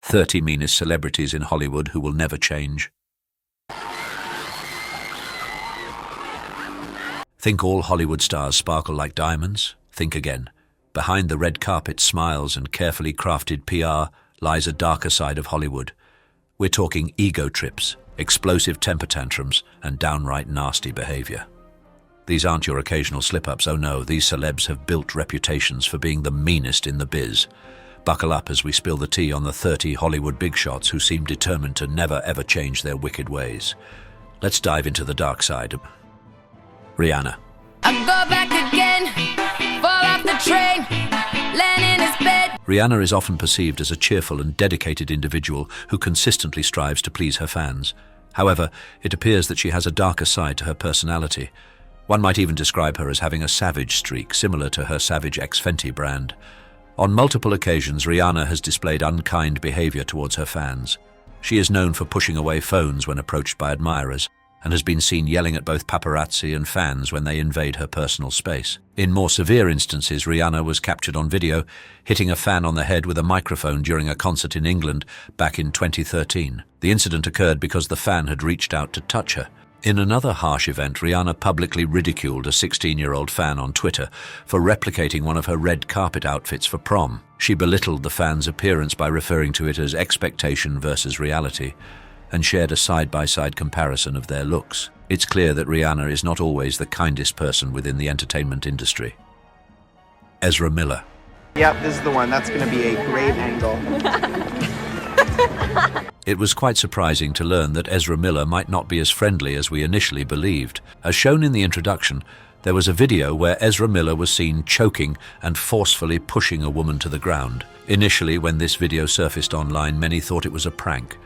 30 meanest celebrities in Hollywood who will never change. Think all Hollywood stars sparkle like diamonds? Think again. Behind the red carpet smiles and carefully crafted PR lies a darker side of Hollywood. We're talking ego trips, explosive temper tantrums, and downright nasty behavior. These aren't your occasional slip-ups, oh no, these celebs have built reputations for being the meanest in the biz. Buckle up as we spill the tea on the 30 Hollywood big shots who seem determined to never ever change their wicked ways. Let's dive into the dark side. Rihanna. I go back again, fall off the train, land in his bed. Rihanna is often perceived as a cheerful and dedicated individual who consistently strives to please her fans. However, it appears that she has a darker side to her personality. One might even describe her as having a savage streak, similar to her Savage X Fenty brand. On multiple occasions, Rihanna has displayed unkind behavior towards her fans. She is known for pushing away phones when approached by admirers, and has been seen yelling at both paparazzi and fans when they invade her personal space. In more severe instances, Rihanna was captured on video hitting a fan on the head with a microphone during a concert in England back in 2013. The incident occurred because the fan had reached out to touch her. In another harsh event, Rihanna publicly ridiculed a 16-year-old fan on Twitter for replicating one of her red carpet outfits for prom. She belittled the fan's appearance by referring to it as expectation versus reality, and shared a side-by-side comparison of their looks. It's clear that Rihanna is not always the kindest person within the entertainment industry. Ezra Miller. Yep, this is the one. That's going to be a great angle. It was quite surprising to learn that Ezra Miller might not be as friendly as we initially believed. As shown in the introduction, there was a video where Ezra Miller was seen choking and forcefully pushing a woman to the ground. Initially, when this video surfaced online, many thought it was a prank,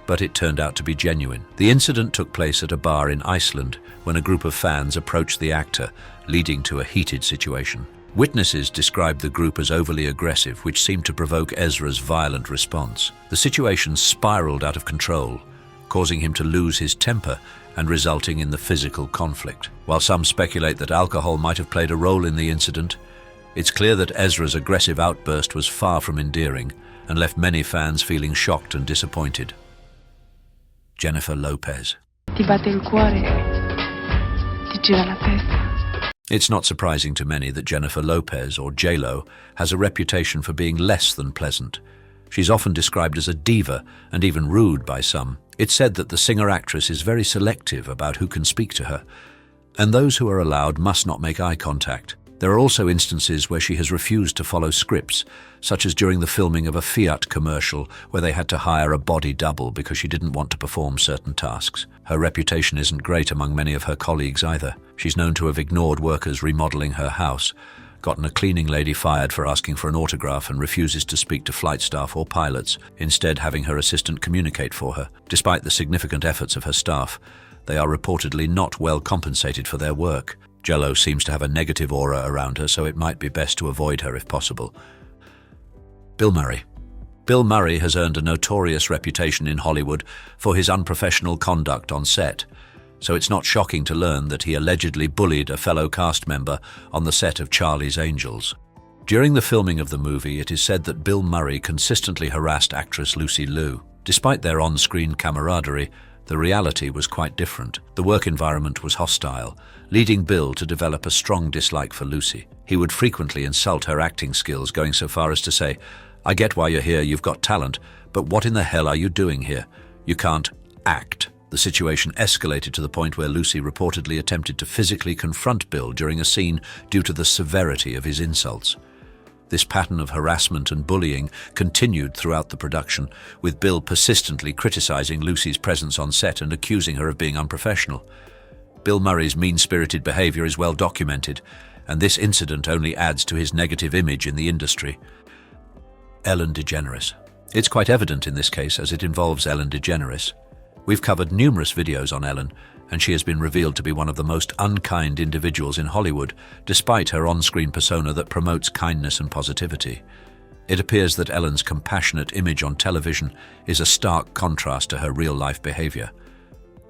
but it turned out to be genuine. The incident took place at a bar in Iceland when a group of fans approached the actor, leading to a heated situation. Witnesses described the group as overly aggressive, which seemed to provoke Ezra's violent response. The situation spiraled out of control, causing him to lose his temper and resulting in the physical conflict. While some speculate that alcohol might have played a role in the incident, it's clear that Ezra's aggressive outburst was far from endearing and left many fans feeling shocked and disappointed. Jennifer Lopez. Ti batte il cuore, ti gira la testa. It's not surprising to many that Jennifer Lopez, or J-Lo, has a reputation for being less than pleasant. She's often described as a diva and even rude by some. It's said that the singer-actress is very selective about who can speak to her, and those who are allowed must not make eye contact. There are also instances where she has refused to follow scripts, such as during the filming of a Fiat commercial where they had to hire a body double because she didn't want to perform certain tasks. Her reputation isn't great among many of her colleagues either. She's known to have ignored workers remodeling her house, gotten a cleaning lady fired for asking for an autograph, and refuses to speak to flight staff or pilots, instead having her assistant communicate for her. Despite the significant efforts of her staff, they are reportedly not well compensated for their work. J-Lo seems to have a negative aura around her, so it might be best to avoid her if possible. Bill Murray. Bill Murray has earned a notorious reputation in Hollywood for his unprofessional conduct on set, so it's not shocking to learn that he allegedly bullied a fellow cast member on the set of Charlie's Angels. During the filming of the movie, it is said that Bill Murray consistently harassed actress Lucy Liu. Despite their on-screen camaraderie, the reality was quite different. The work environment was hostile, leading Bill to develop a strong dislike for Lucy. He would frequently insult her acting skills, going so far as to say, "I get why you're here, you've got talent, but what in the hell are you doing here? You can't act." The situation escalated to the point where Lucy reportedly attempted to physically confront Bill during a scene due to the severity of his insults. This pattern of harassment and bullying continued throughout the production, with Bill persistently criticizing Lucy's presence on set and accusing her of being unprofessional. Bill Murray's mean-spirited behavior is well documented, and this incident only adds to his negative image in the industry. Ellen DeGeneres. It's quite evident in this case, as it involves Ellen DeGeneres. We've covered numerous videos on Ellen, and she has been revealed to be one of the most unkind individuals in Hollywood, despite her on-screen persona that promotes kindness and positivity. It appears that Ellen's compassionate image on television is a stark contrast to her real-life behavior.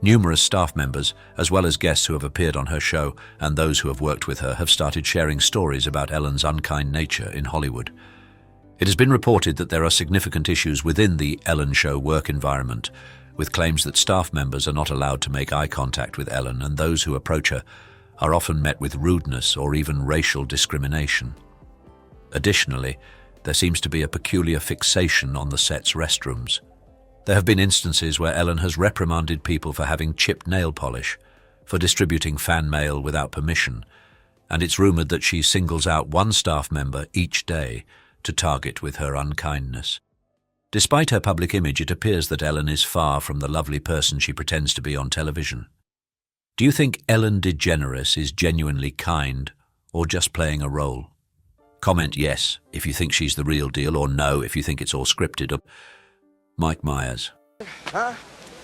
Numerous staff members, as well as guests who have appeared on her show and those who have worked with her, have started sharing stories about Ellen's unkind nature in Hollywood. It has been reported that there are significant issues within the Ellen Show work environment, with claims that staff members are not allowed to make eye contact with Ellen, and those who approach her are often met with rudeness or even racial discrimination. Additionally, there seems to be a peculiar fixation on the set's restrooms. There have been instances where Ellen has reprimanded people for having chipped nail polish, for distributing fan mail without permission, and it's rumored that she singles out one staff member each day to target with her unkindness. Despite her public image, it appears that Ellen is far from the lovely person she pretends to be on television. Do you think Ellen DeGeneres is genuinely kind or just playing a role? Comment yes if you think she's the real deal, or no if you think it's all scripted. Mike Myers.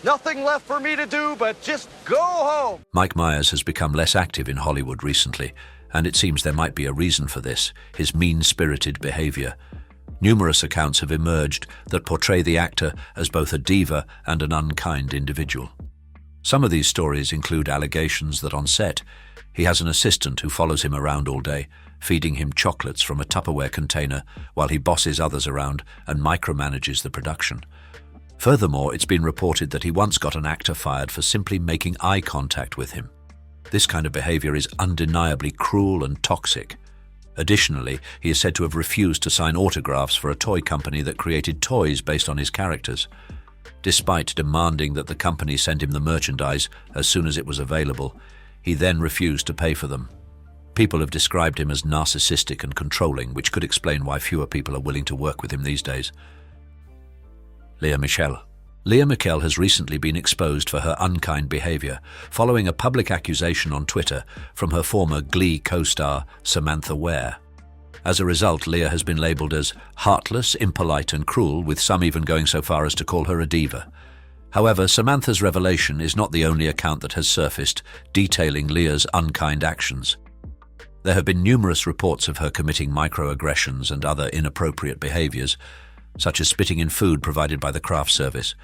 Nothing left for me to do but just go home. Mike Myers has become less active in Hollywood recently, and it seems there might be a reason for this: his mean-spirited behavior. Numerous accounts have emerged that portray the actor as both a diva and an unkind individual. Some of these stories include allegations that on set, he has an assistant who follows him around all day, feeding him chocolates from a Tupperware container while he bosses others around and micromanages the production. Furthermore, it's been reported that he once got an actor fired for simply making eye contact with him. This kind of behavior is undeniably cruel and toxic. Additionally, he is said to have refused to sign autographs for a toy company that created toys based on his characters. Despite demanding that the company send him the merchandise as soon as it was available, he then refused to pay for them. People have described him as narcissistic and controlling, which could explain why fewer people are willing to work with him these days. Lea Michele. Lea Michele has recently been exposed for her unkind behavior, following a public accusation on Twitter from her former Glee co-star Samantha Ware. As a result, Lea has been labelled as heartless, impolite and cruel, with some even going so far as to call her a diva. However, Samantha's revelation is not the only account that has surfaced detailing Lea's unkind actions. There have been numerous reports of her committing microaggressions and other inappropriate behaviours, such as spitting in food provided by the craft service,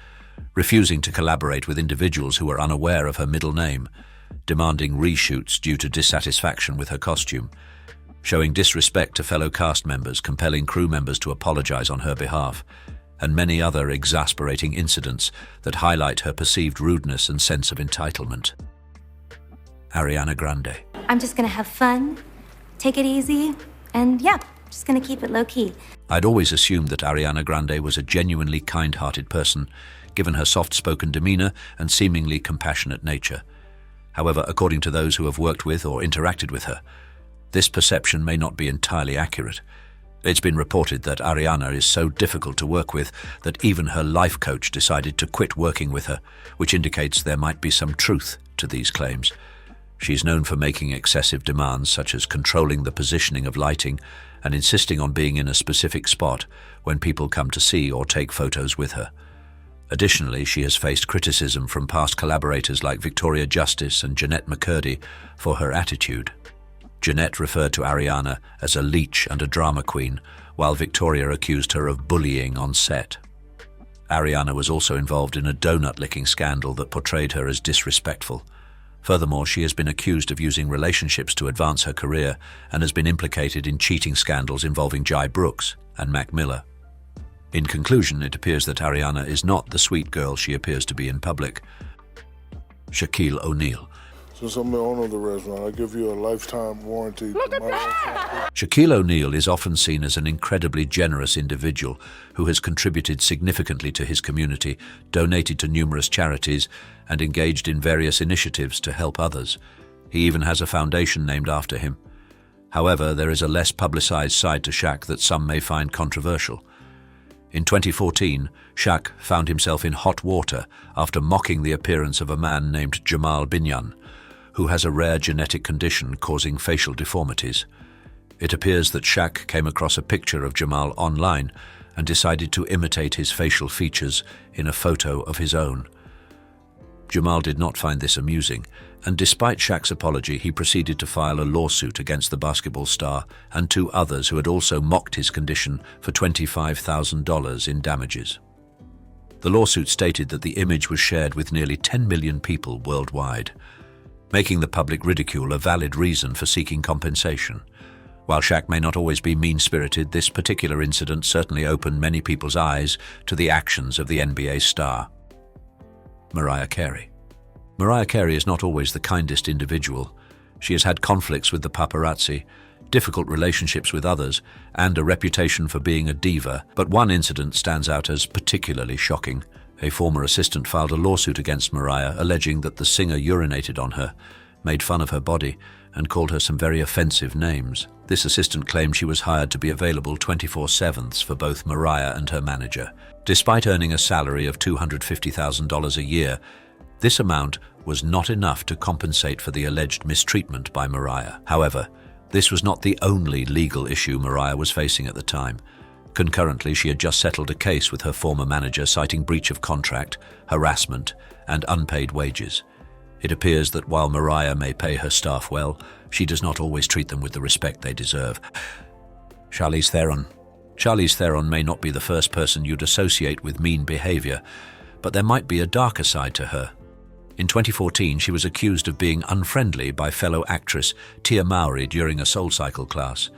refusing to collaborate with individuals who were unaware of her middle name, demanding reshoots due to dissatisfaction with her costume, showing disrespect to fellow cast members, compelling crew members to apologize on her behalf, and many other exasperating incidents that highlight her perceived rudeness and sense of entitlement. Ariana Grande. I'm just gonna have fun, take it easy, and yeah, just gonna keep it low-key. I'd always assumed that Ariana Grande was a genuinely kind-hearted person, given her soft-spoken demeanor and seemingly compassionate nature. However, according to those who have worked with or interacted with her, this perception may not be entirely accurate. It's been reported that Ariana is so difficult to work with that even her life coach decided to quit working with her, which indicates there might be some truth to these claims. She's known for making excessive demands, such as controlling the positioning of lighting and insisting on being in a specific spot when people come to see or take photos with her. Additionally, she has faced criticism from past collaborators like Victoria Justice and Jeanette McCurdy for her attitude. Jeanette referred to Ariana as a leech and a drama queen, while Victoria accused her of bullying on set. Ariana was also involved in a donut-licking scandal that portrayed her as disrespectful. Furthermore, she has been accused of using relationships to advance her career and has been implicated in cheating scandals involving Jai Brooks and Mac Miller. In conclusion, it appears that Ariana is not the sweet girl she appears to be in public. Shaquille O'Neal. Since I'm the owner of the restaurant, I give you a lifetime warranty. Look at that! Shaquille O'Neal is often seen as an incredibly generous individual who has contributed significantly to his community, donated to numerous charities, and engaged in various initiatives to help others. He even has a foundation named after him. However, there is a less publicized side to Shaq that some may find controversial. In 2014, Shaq found himself in hot water after mocking the appearance of a man named Jamal Binyan, who has a rare genetic condition causing facial deformities. It appears that Shaq came across a picture of Jamal online and decided to imitate his facial features in a photo of his own. Jamal did not find this amusing, and despite Shaq's apology, he proceeded to file a lawsuit against the basketball star and two others who had also mocked his condition for $25,000 in damages. The lawsuit stated that the image was shared with nearly 10 million people worldwide, making the public ridicule a valid reason for seeking compensation. While Shaq may not always be mean-spirited, this particular incident certainly opened many people's eyes to the actions of the NBA star. Mariah Carey. Mariah Carey is not always the kindest individual. She has had conflicts with the paparazzi, difficult relationships with others, and a reputation for being a diva, but one incident stands out as particularly shocking. A former assistant filed a lawsuit against Mariah, alleging that the singer urinated on her, made fun of her body, and called her some very offensive names. This assistant claimed she was hired to be available 24/7 for both Mariah and her manager. Despite earning a salary of $250,000 a year, this amount was not enough to compensate for the alleged mistreatment by Mariah. However, this was not the only legal issue Mariah was facing at the time. Concurrently, she had just settled a case with her former manager citing breach of contract, harassment, and unpaid wages. It appears that while Mariah may pay her staff well, she does not always treat them with the respect they deserve. Charlize Theron. Charlize Theron may not be the first person you'd associate with mean behavior, but there might be a darker side to her. In 2014, she was accused of being unfriendly by fellow actress Tia Mowry during a SoulCycle class.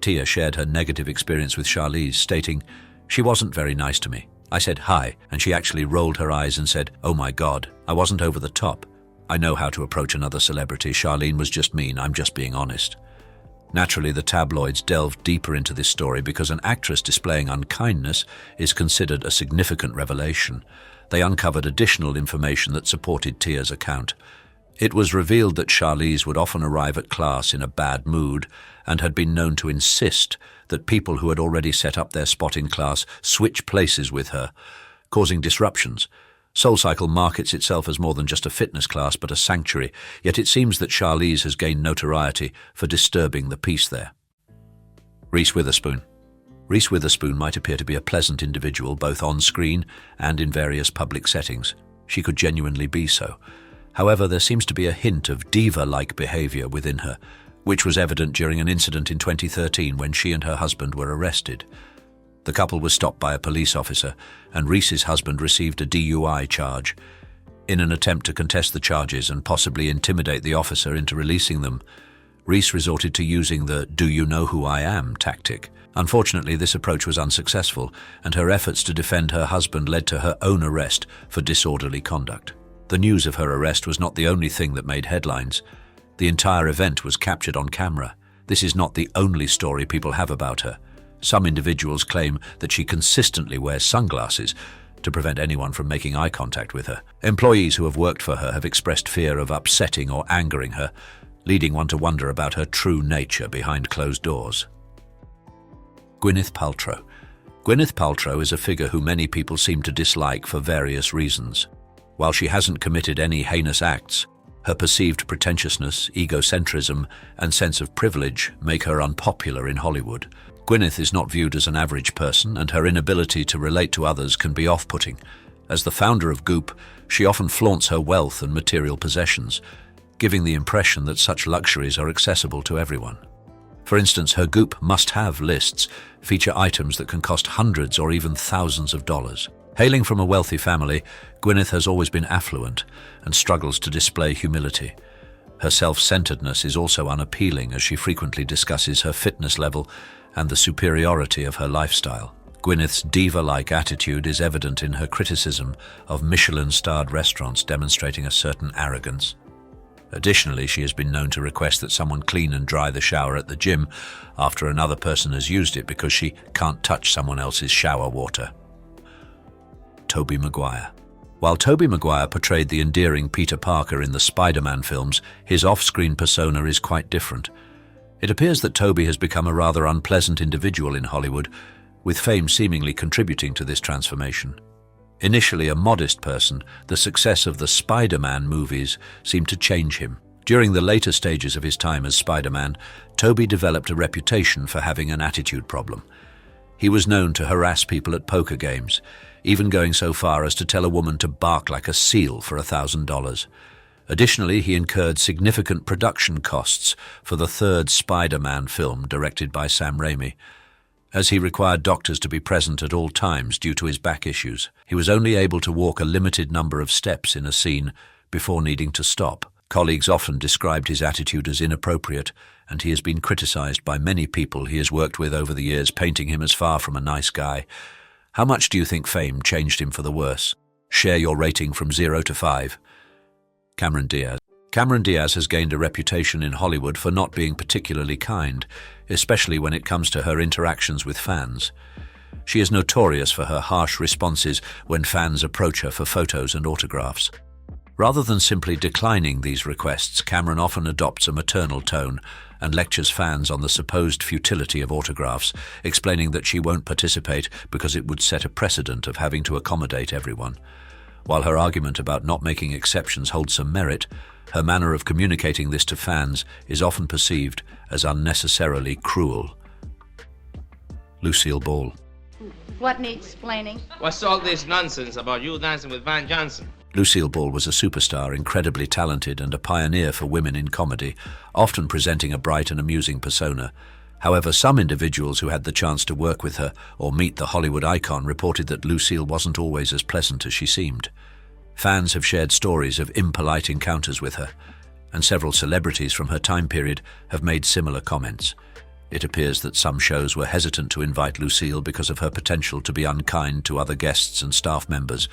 Tia shared her negative experience with Charlize, stating, "She wasn't very nice to me. I said hi, and she actually rolled her eyes and said, 'Oh my God, I wasn't over the top. I know how to approach another celebrity. Charlene was just mean. I'm just being honest.'" Naturally, the tabloids delved deeper into this story because an actress displaying unkindness is considered a significant revelation. They uncovered additional information that supported Tia's account. It was revealed that Charlize would often arrive at class in a bad mood and had been known to insist that people who had already set up their spot in class switch places with her, causing disruptions. SoulCycle markets itself as more than just a fitness class but a sanctuary, yet it seems that Charlize has gained notoriety for disturbing the peace there. Reese Witherspoon. Reese Witherspoon might appear to be a pleasant individual both on screen and in various public settings. She could genuinely be so. However, there seems to be a hint of diva-like behavior within her, which was evident during an incident in 2013 when she and her husband were arrested. The couple was stopped by a police officer, and Reese's husband received a DUI charge. In an attempt to contest the charges and possibly intimidate the officer into releasing them, Reese resorted to using the "do you know who I am" tactic. Unfortunately, this approach was unsuccessful, and her efforts to defend her husband led to her own arrest for disorderly conduct. The news of her arrest was not the only thing that made headlines. The entire event was captured on camera. This is not the only story people have about her. Some individuals claim that she consistently wears sunglasses to prevent anyone from making eye contact with her. Employees who have worked for her have expressed fear of upsetting or angering her, leading one to wonder about her true nature behind closed doors. Gwyneth Paltrow. Gwyneth Paltrow is a figure who many people seem to dislike for various reasons. While she hasn't committed any heinous acts, her perceived pretentiousness, egocentrism, and sense of privilege make her unpopular in Hollywood. Gwyneth is not viewed as an average person, and her inability to relate to others can be off-putting. As the founder of Goop, she often flaunts her wealth and material possessions, giving the impression that such luxuries are accessible to everyone. For instance, her Goop must-have lists feature items that can cost hundreds or even thousands of dollars. Hailing from a wealthy family, Gwyneth has always been affluent and struggles to display humility. Her self-centeredness is also unappealing as she frequently discusses her fitness level and the superiority of her lifestyle. Gwyneth's diva-like attitude is evident in her criticism of Michelin-starred restaurants, demonstrating a certain arrogance. Additionally, she has been known to request that someone clean and dry the shower at the gym after another person has used it because she can't touch someone else's shower water. Tobey Maguire. While Tobey Maguire portrayed the endearing Peter Parker in the Spider-Man films, his off-screen persona is quite different. It appears that Tobey has become a rather unpleasant individual in Hollywood, with fame seemingly contributing to this transformation. Initially a modest person, the success of the Spider-Man movies seemed to change him. During the later stages of his time as Spider-Man, Tobey developed a reputation for having an attitude problem. He was known to harass people at poker games, even going so far as to tell a woman to bark like a seal for $1,000. Additionally, he incurred significant production costs for the third Spider-Man film directed by Sam Raimi. As he required doctors to be present at all times due to his back issues, he was only able to walk a limited number of steps in a scene before needing to stop. Colleagues often described his attitude as inappropriate and he has been criticized by many people he has worked with over the years, painting him as far from a nice guy. How much do you think fame changed him for the worse? Share your rating from 0 to 5. Cameron Diaz. Cameron Diaz has gained a reputation in Hollywood for not being particularly kind, especially when it comes to her interactions with fans. She is notorious for her harsh responses when fans approach her for photos and autographs. Rather than simply declining these requests, Cameron often adopts a maternal tone and lectures fans on the supposed futility of autographs, explaining that she won't participate because it would set a precedent of having to accommodate everyone. While her argument about not making exceptions holds some merit, her manner of communicating this to fans is often perceived as unnecessarily cruel. Lucille Ball. What needs explaining? What's all this nonsense about you dancing with Van Johnson? Lucille Ball was a superstar, incredibly talented and a pioneer for women in comedy, often presenting a bright and amusing persona. However, some individuals who had the chance to work with her or meet the Hollywood icon reported that Lucille wasn't always as pleasant as she seemed. Fans have shared stories of impolite encounters with her, and several celebrities from her time period have made similar comments. It appears that some shows were hesitant to invite Lucille because of her potential to be unkind to other guests and staff members,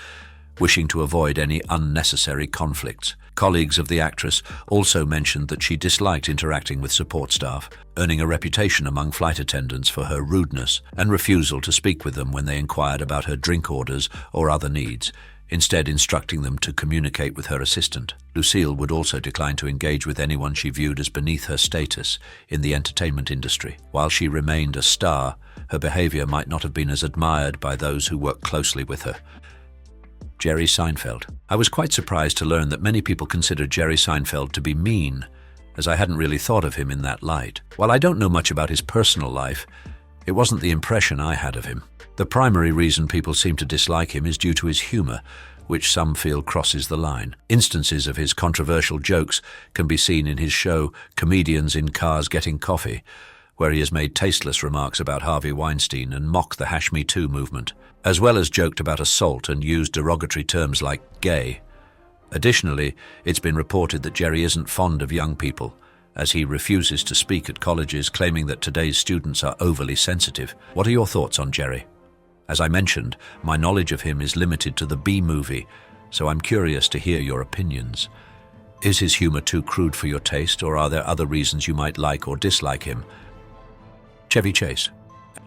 wishing to avoid any unnecessary conflicts. Colleagues of the actress also mentioned that she disliked interacting with support staff, earning a reputation among flight attendants for her rudeness and refusal to speak with them when they inquired about her drink orders or other needs, instead instructing them to communicate with her assistant. Lucille would also decline to engage with anyone she viewed as beneath her status in the entertainment industry. While she remained a star, her behavior might not have been as admired by those who worked closely with her. Jerry Seinfeld. I was quite surprised to learn that many people consider Jerry Seinfeld to be mean, as I hadn't really thought of him in that light. While I don't know much about his personal life, it wasn't the impression I had of him. The primary reason people seem to dislike him is due to his humor, which some feel crosses the line. Instances of his controversial jokes can be seen in his show Comedians in Cars Getting Coffee, where he has made tasteless remarks about Harvey Weinstein and mocked the Hash Me Too movement, as well as joked about assault and used derogatory terms like gay. Additionally, it's been reported that Jerry isn't fond of young people, as he refuses to speak at colleges, claiming that today's students are overly sensitive. What are your thoughts on Jerry? As I mentioned, my knowledge of him is limited to the B-movie, so I'm curious to hear your opinions. Is his humor too crude for your taste, or are there other reasons you might like or dislike him? Chevy Chase.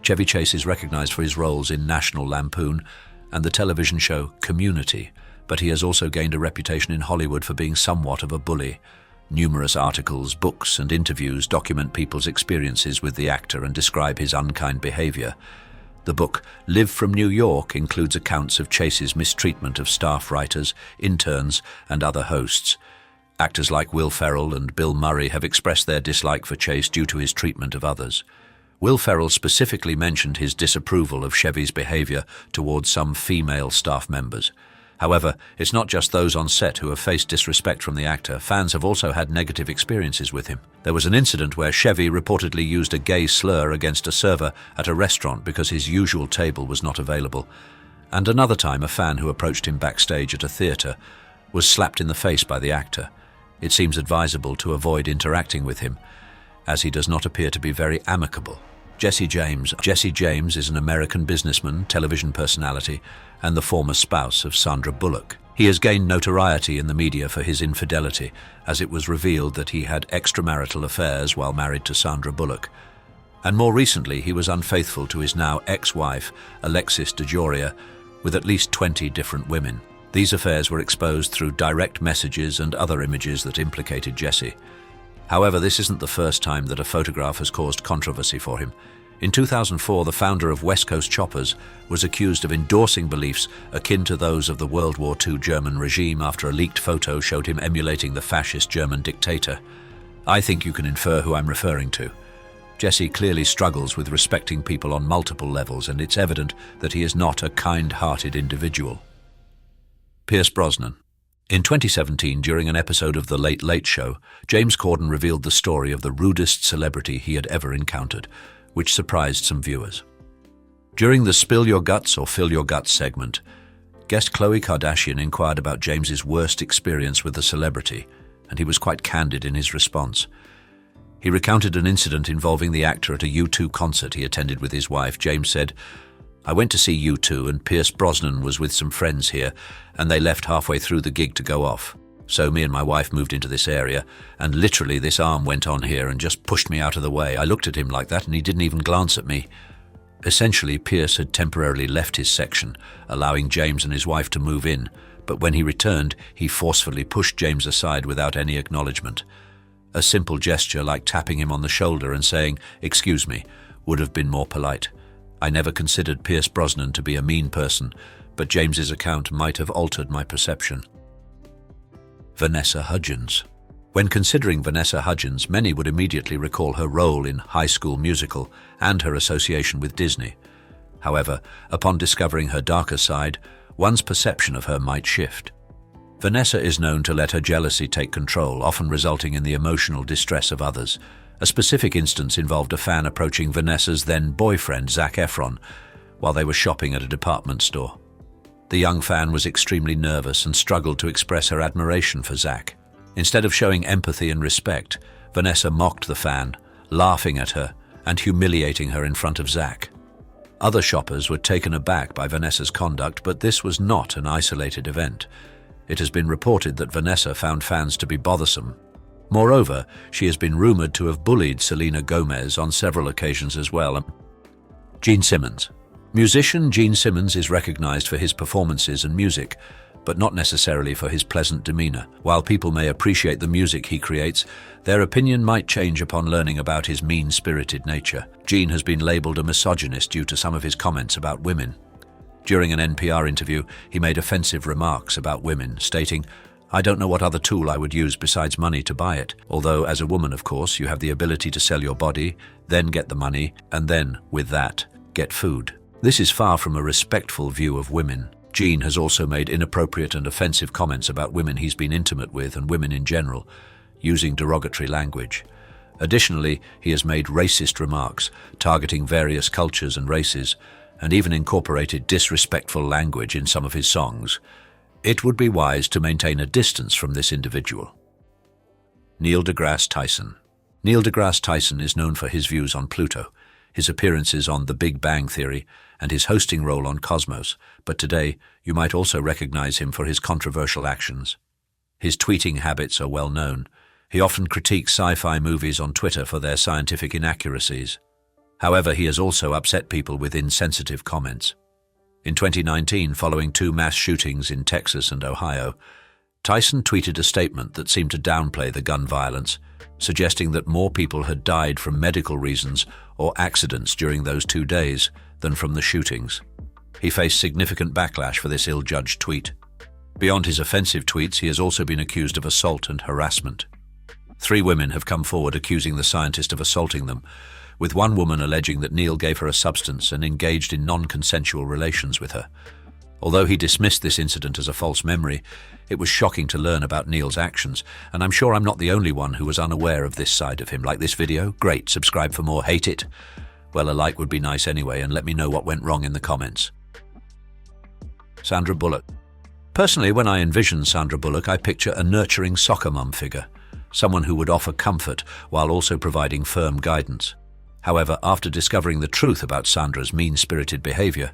Chevy Chase is recognized for his roles in National Lampoon and the television show Community, but he has also gained a reputation in Hollywood for being somewhat of a bully. Numerous articles, books, and interviews document people's experiences with the actor and describe his unkind behavior. The book Live from New York includes accounts of Chase's mistreatment of staff writers, interns, and other hosts. Actors like Will Ferrell and Bill Murray have expressed their dislike for Chase due to his treatment of others. Will Ferrell specifically mentioned his disapproval of Chevy's behavior towards some female staff members. However, it's not just those on set who have faced disrespect from the actor. Fans have also had negative experiences with him. There was an incident where Chevy reportedly used a gay slur against a server at a restaurant because his usual table was not available. And another time, a fan who approached him backstage at a theater was slapped in the face by the actor. It seems advisable to avoid interacting with him, as he does not appear to be very amicable. Jesse James. Jesse James is an American businessman, television personality, and the former spouse of Sandra Bullock. He has gained notoriety in the media for his infidelity, as it was revealed that he had extramarital affairs while married to Sandra Bullock. And more recently, he was unfaithful to his now ex-wife, Alexis DeGeneres, with at least 20 different women. These affairs were exposed through direct messages and other images that implicated Jesse. However, this isn't the first time that a photograph has caused controversy for him. In 2004, the founder of West Coast Choppers was accused of endorsing beliefs akin to those of the World War II German regime after a leaked photo showed him emulating the fascist German dictator. I think you can infer who I'm referring to. Jesse clearly struggles with respecting people on multiple levels, and it's evident that he is not a kind-hearted individual. Pierce Brosnan. In 2017, during an episode of The Late Late Show, James Corden revealed the story of the rudest celebrity he had ever encountered, which surprised some viewers. During the Spill Your Guts or Fill Your Guts segment, guest Khloe Kardashian inquired about James's worst experience with a celebrity, and he was quite candid in his response. He recounted an incident involving the actor at a U2 concert he attended with his wife. James said, "I went to see U2 and Pierce Brosnan was with some friends here, and they left halfway through the gig to go off. So me and my wife moved into this area, and literally this arm went on here and just pushed me out of the way. I looked at him like that and he didn't even glance at me." Essentially, Pierce had temporarily left his section, allowing James and his wife to move in, but when he returned, he forcefully pushed James aside without any acknowledgement. A simple gesture like tapping him on the shoulder and saying, "Excuse me," would have been more polite. I never considered Pierce Brosnan to be a mean person, but James's account might have altered my perception. Vanessa Hudgens. When considering Vanessa Hudgens, many would immediately recall her role in High School Musical and her association with Disney. However, upon discovering her darker side, one's perception of her might shift. Vanessa is known to let her jealousy take control, often resulting in the emotional distress of others. A specific instance involved a fan approaching Vanessa's then-boyfriend, Zac Efron, while they were shopping at a department store. The young fan was extremely nervous and struggled to express her admiration for Zac. Instead of showing empathy and respect, Vanessa mocked the fan, laughing at her and humiliating her in front of Zac. Other shoppers were taken aback by Vanessa's conduct, but this was not an isolated event. It has been reported that Vanessa found fans to be bothersome. Moreover, she has been rumored to have bullied Selena Gomez on several occasions as well. Gene Simmons. Musician Gene Simmons is recognized for his performances and music, but not necessarily for his pleasant demeanor. While people may appreciate the music he creates, their opinion might change upon learning about his mean-spirited nature. Gene has been labeled a misogynist due to some of his comments about women. During an NPR interview, he made offensive remarks about women, stating, "I don't know what other tool I would use besides money to buy it. Although, as a woman, of course, you have the ability to sell your body, then get the money, and then, with that, get food." This is far from a respectful view of women. Gene has also made inappropriate and offensive comments about women he's been intimate with and women in general, using derogatory language. Additionally, he has made racist remarks, targeting various cultures and races, and even incorporated disrespectful language in some of his songs. It would be wise to maintain a distance from this individual. Neil deGrasse Tyson. Neil deGrasse Tyson is known for his views on Pluto, his appearances on The Big Bang Theory, and his hosting role on Cosmos, but today you might also recognize him for his controversial actions. His tweeting habits are well known. He often critiques sci-fi movies on Twitter for their scientific inaccuracies. However, he has also upset people with insensitive comments. In 2019, following 2 mass shootings in Texas and Ohio, Tyson tweeted a statement that seemed to downplay the gun violence, suggesting that more people had died from medical reasons or accidents during those 2 days than from the shootings. He faced significant backlash for this ill-judged tweet. Beyond his offensive tweets, he has also been accused of assault and harassment. 3 women have come forward accusing the scientist of assaulting them, with one woman alleging that Neil gave her a substance and engaged in non-consensual relations with her. Although he dismissed this incident as a false memory, it was shocking to learn about Neil's actions, and I'm sure I'm not the only one who was unaware of this side of him. Like this video? Great. Subscribe for more. Hate it? Well, a like would be nice anyway, and let me know what went wrong in the comments. Sandra Bullock. Personally, when I envision Sandra Bullock, I picture a nurturing soccer mum figure, someone who would offer comfort while also providing firm guidance. However, after discovering the truth about Sandra's mean-spirited behavior,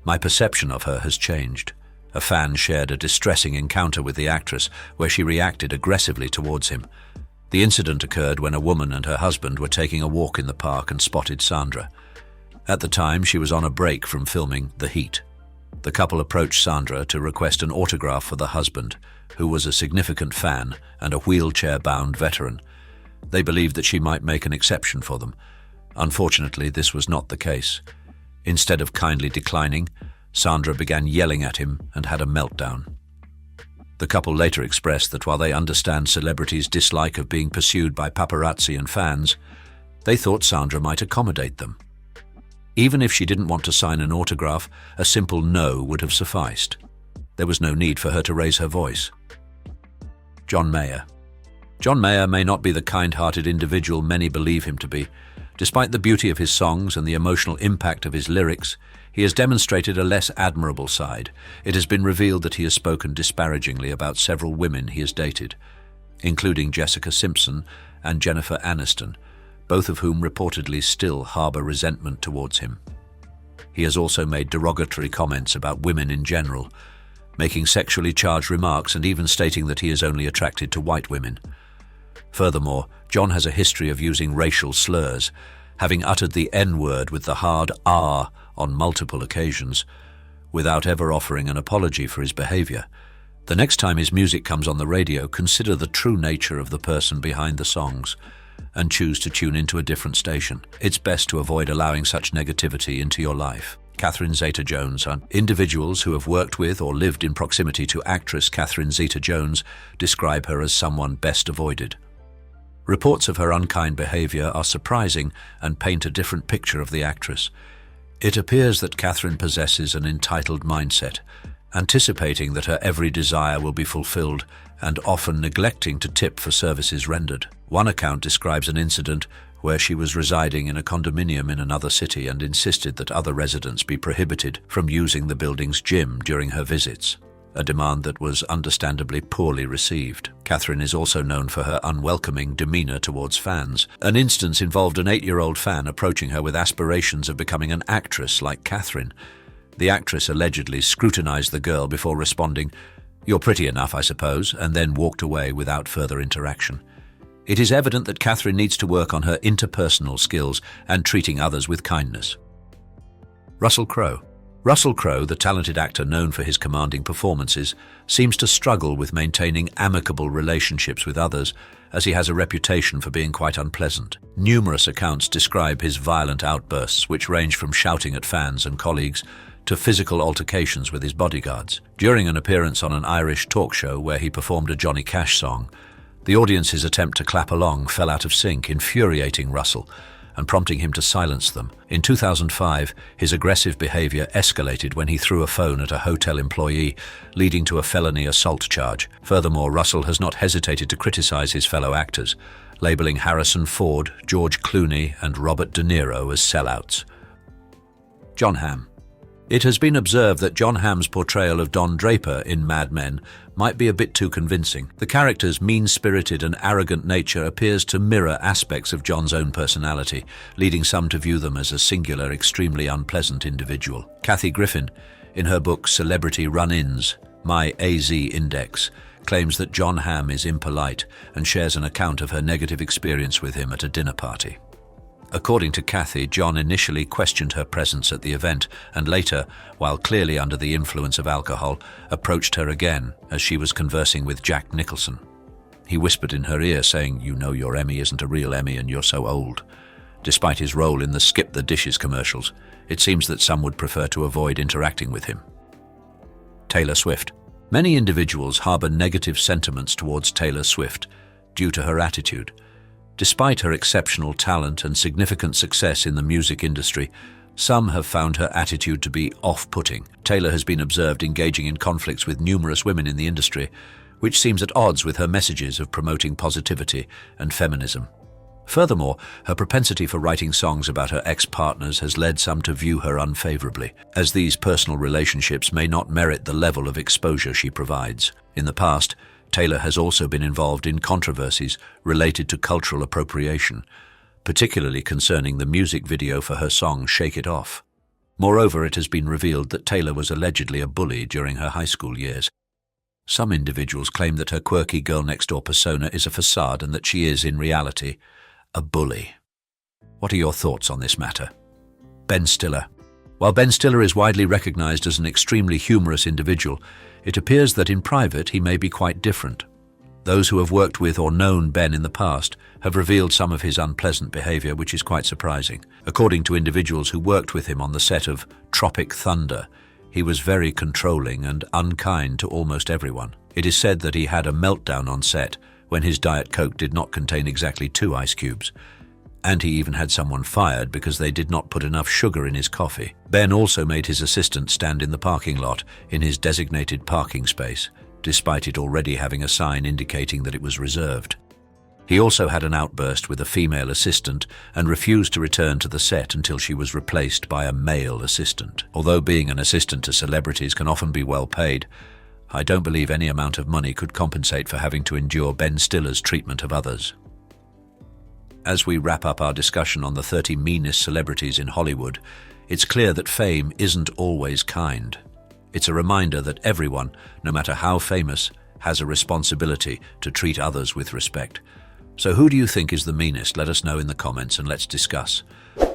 my perception of her has changed. A fan shared a distressing encounter with the actress where she reacted aggressively towards him. The incident occurred when a woman and her husband were taking a walk in the park and spotted Sandra. At the time, she was on a break from filming The Heat. The couple approached Sandra to request an autograph for the husband, who was a significant fan and a wheelchair-bound veteran. They believed that she might make an exception for them. Unfortunately, this was not the case. Instead of kindly declining, Sandra began yelling at him and had a meltdown. The couple later expressed that while they understand celebrities' dislike of being pursued by paparazzi and fans, they thought Sandra might accommodate them. Even if she didn't want to sign an autograph, a simple no would have sufficed. There was no need for her to raise her voice. John Mayer. John Mayer may not be the kind-hearted individual many believe him to be. Despite the beauty of his songs and the emotional impact of his lyrics, he has demonstrated a less admirable side. It has been revealed that he has spoken disparagingly about several women he has dated. including Jessica Simpson and Jennifer Aniston, both of whom reportedly still harbor resentment towards him. He has also made derogatory comments about women in general, making sexually charged remarks and even stating that he is only attracted to white women. Furthermore, Jon has a history of using racial slurs, having uttered the N-word with the hard R on multiple occasions, without ever offering an apology for his behavior. The next time his music comes on the radio, consider the true nature of the person behind the songs and choose to tune into a different station. It's best to avoid allowing such negativity into your life. Catherine Zeta-Jones. Individuals who have worked with or lived in proximity to actress Catherine Zeta-Jones describe her as someone best avoided. Reports of her unkind behavior are surprising and paint a different picture of the actress. It appears that Catherine possesses an entitled mindset, anticipating that her every desire will be fulfilled and often neglecting to tip for services rendered. One account describes an incident where she was residing in a condominium in another city and insisted that other residents be prohibited from using the building's gym during her visits, a demand that was understandably poorly received. Catherine is also known for her unwelcoming demeanor towards fans. An instance involved an 8-year-old fan approaching her with aspirations of becoming an actress like Catherine. The actress allegedly scrutinized the girl before responding, "You're pretty enough, I suppose," and then walked away without further interaction. It is evident that Catherine needs to work on her interpersonal skills and treating others with kindness. Russell Crowe. Russell Crowe, the talented actor known for his commanding performances, seems to struggle with maintaining amicable relationships with others, as he has a reputation for being quite unpleasant. Numerous accounts describe his violent outbursts, which range from shouting at fans and colleagues to physical altercations with his bodyguards. During an appearance on an Irish talk show where he performed a Johnny Cash song, the audience's attempt to clap along fell out of sync, infuriating Russell and prompting him to silence them. In 2005, his aggressive behavior escalated when he threw a phone at a hotel employee, leading to a felony assault charge. Furthermore, Russell has not hesitated to criticize his fellow actors, labeling Harrison Ford, George Clooney, and Robert De Niro as sellouts. Jon Hamm. It has been observed that Jon Hamm's portrayal of Don Draper in Mad Men might be a bit too convincing. The character's mean-spirited and arrogant nature appears to mirror aspects of Jon's own personality, leading some to view them as a singular, extremely unpleasant individual. Kathy Griffin, in her book Celebrity Run-Ins, My AZ Index, claims that Jon Hamm is impolite and shares an account of her negative experience with him at a dinner party. According to Kathy, Jon initially questioned her presence at the event and later, while clearly under the influence of alcohol, approached her again as she was conversing with Jack Nicholson. He whispered in her ear saying, "You know your Emmy isn't a real Emmy and you're so old." Despite his role in the Skip the Dishes commercials, it seems that some would prefer to avoid interacting with him. Taylor Swift. Many individuals harbor negative sentiments towards Taylor Swift due to her attitude. Despite her exceptional talent and significant success in the music industry, some have found her attitude to be off-putting. Taylor has been observed engaging in conflicts with numerous women in the industry, which seems at odds with her messages of promoting positivity and feminism. Furthermore, her propensity for writing songs about her ex-partners has led some to view her unfavorably, as these personal relationships may not merit the level of exposure she provides. In the past, Taylor has also been involved in controversies related to cultural appropriation, particularly concerning the music video for her song Shake It Off. Moreover, it has been revealed that Taylor was allegedly a bully during her high school years. Some individuals claim that her quirky girl-next-door persona is a facade and that she is, in reality, a bully. What are your thoughts on this matter? Ben Stiller. While Ben Stiller is widely recognized as an extremely humorous individual, it appears that in private he may be quite different. Those who have worked with or known Ben in the past have revealed some of his unpleasant behavior, which is quite surprising. According to individuals who worked with him on the set of Tropic Thunder, he was very controlling and unkind to almost everyone. It is said that he had a meltdown on set when his Diet Coke did not contain exactly 2 ice cubes. And he even had someone fired because they did not put enough sugar in his coffee. Ben also made his assistant stand in the parking lot in his designated parking space, despite it already having a sign indicating that it was reserved. He also had an outburst with a female assistant and refused to return to the set until she was replaced by a male assistant. Although being an assistant to celebrities can often be well paid, I don't believe any amount of money could compensate for having to endure Ben Stiller's treatment of others. As we wrap up our discussion on the 30 meanest celebrities in Hollywood, it's clear that fame isn't always kind. It's a reminder that everyone, no matter how famous, has a responsibility to treat others with respect. So who do you think is the meanest? Let us know in the comments and let's discuss.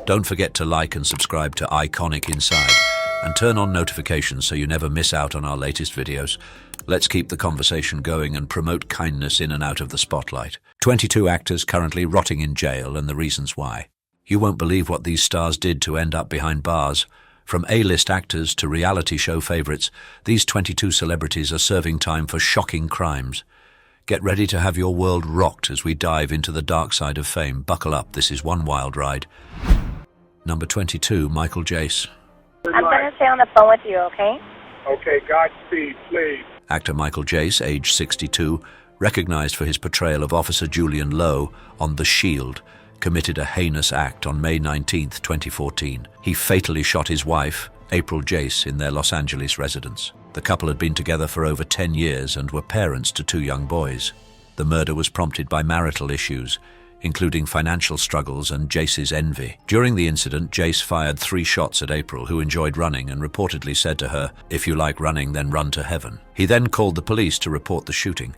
Don't forget to like and subscribe to Iconic Inside and turn on notifications so you never miss out on our latest videos. Let's keep the conversation going and promote kindness in and out of the spotlight. 22 actors currently rotting in jail and the reasons why. You won't believe what these stars did to end up behind bars. From A-list actors to reality show favorites, these 22 celebrities are serving time for shocking crimes. Get ready to have your world rocked as we dive into the dark side of fame. Buckle up, this is one wild ride. Number 22, Michael Jace. I'm going to stay on the phone with you, okay? Okay, Godspeed, please. Actor Michael Jace, age 62, recognized for his portrayal of Officer Julian Lowe on The Shield, committed a heinous act on May 19, 2014. He fatally shot his wife, April Jace, in their Los Angeles residence. The couple had been together for over 10 years and were parents to 2 young boys. The murder was prompted by marital issues, including financial struggles and Jace's envy. During the incident, Jace fired 3 shots at April, who enjoyed running, and reportedly said to her, "If you like running, then run to heaven." He then called the police to report the shooting.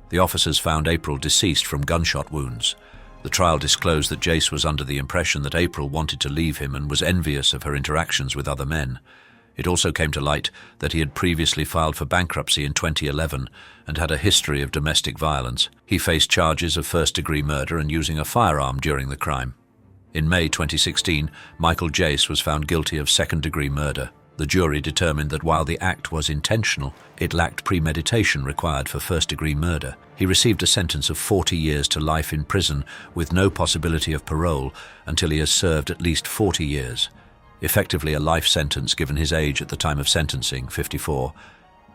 The officers found April deceased from gunshot wounds. The trial disclosed that Jace was under the impression that April wanted to leave him and was envious of her interactions with other men. It also came to light that he had previously filed for bankruptcy in 2011 and had a history of domestic violence. He faced charges of first-degree murder and using a firearm during the crime. In May 2016, Michael Jace was found guilty of second-degree murder. The jury determined that while the act was intentional, it lacked premeditation required for first-degree murder. He received a sentence of 40 years to life in prison with no possibility of parole until he has served at least 40 years. Effectively a life sentence given his age at the time of sentencing, 54.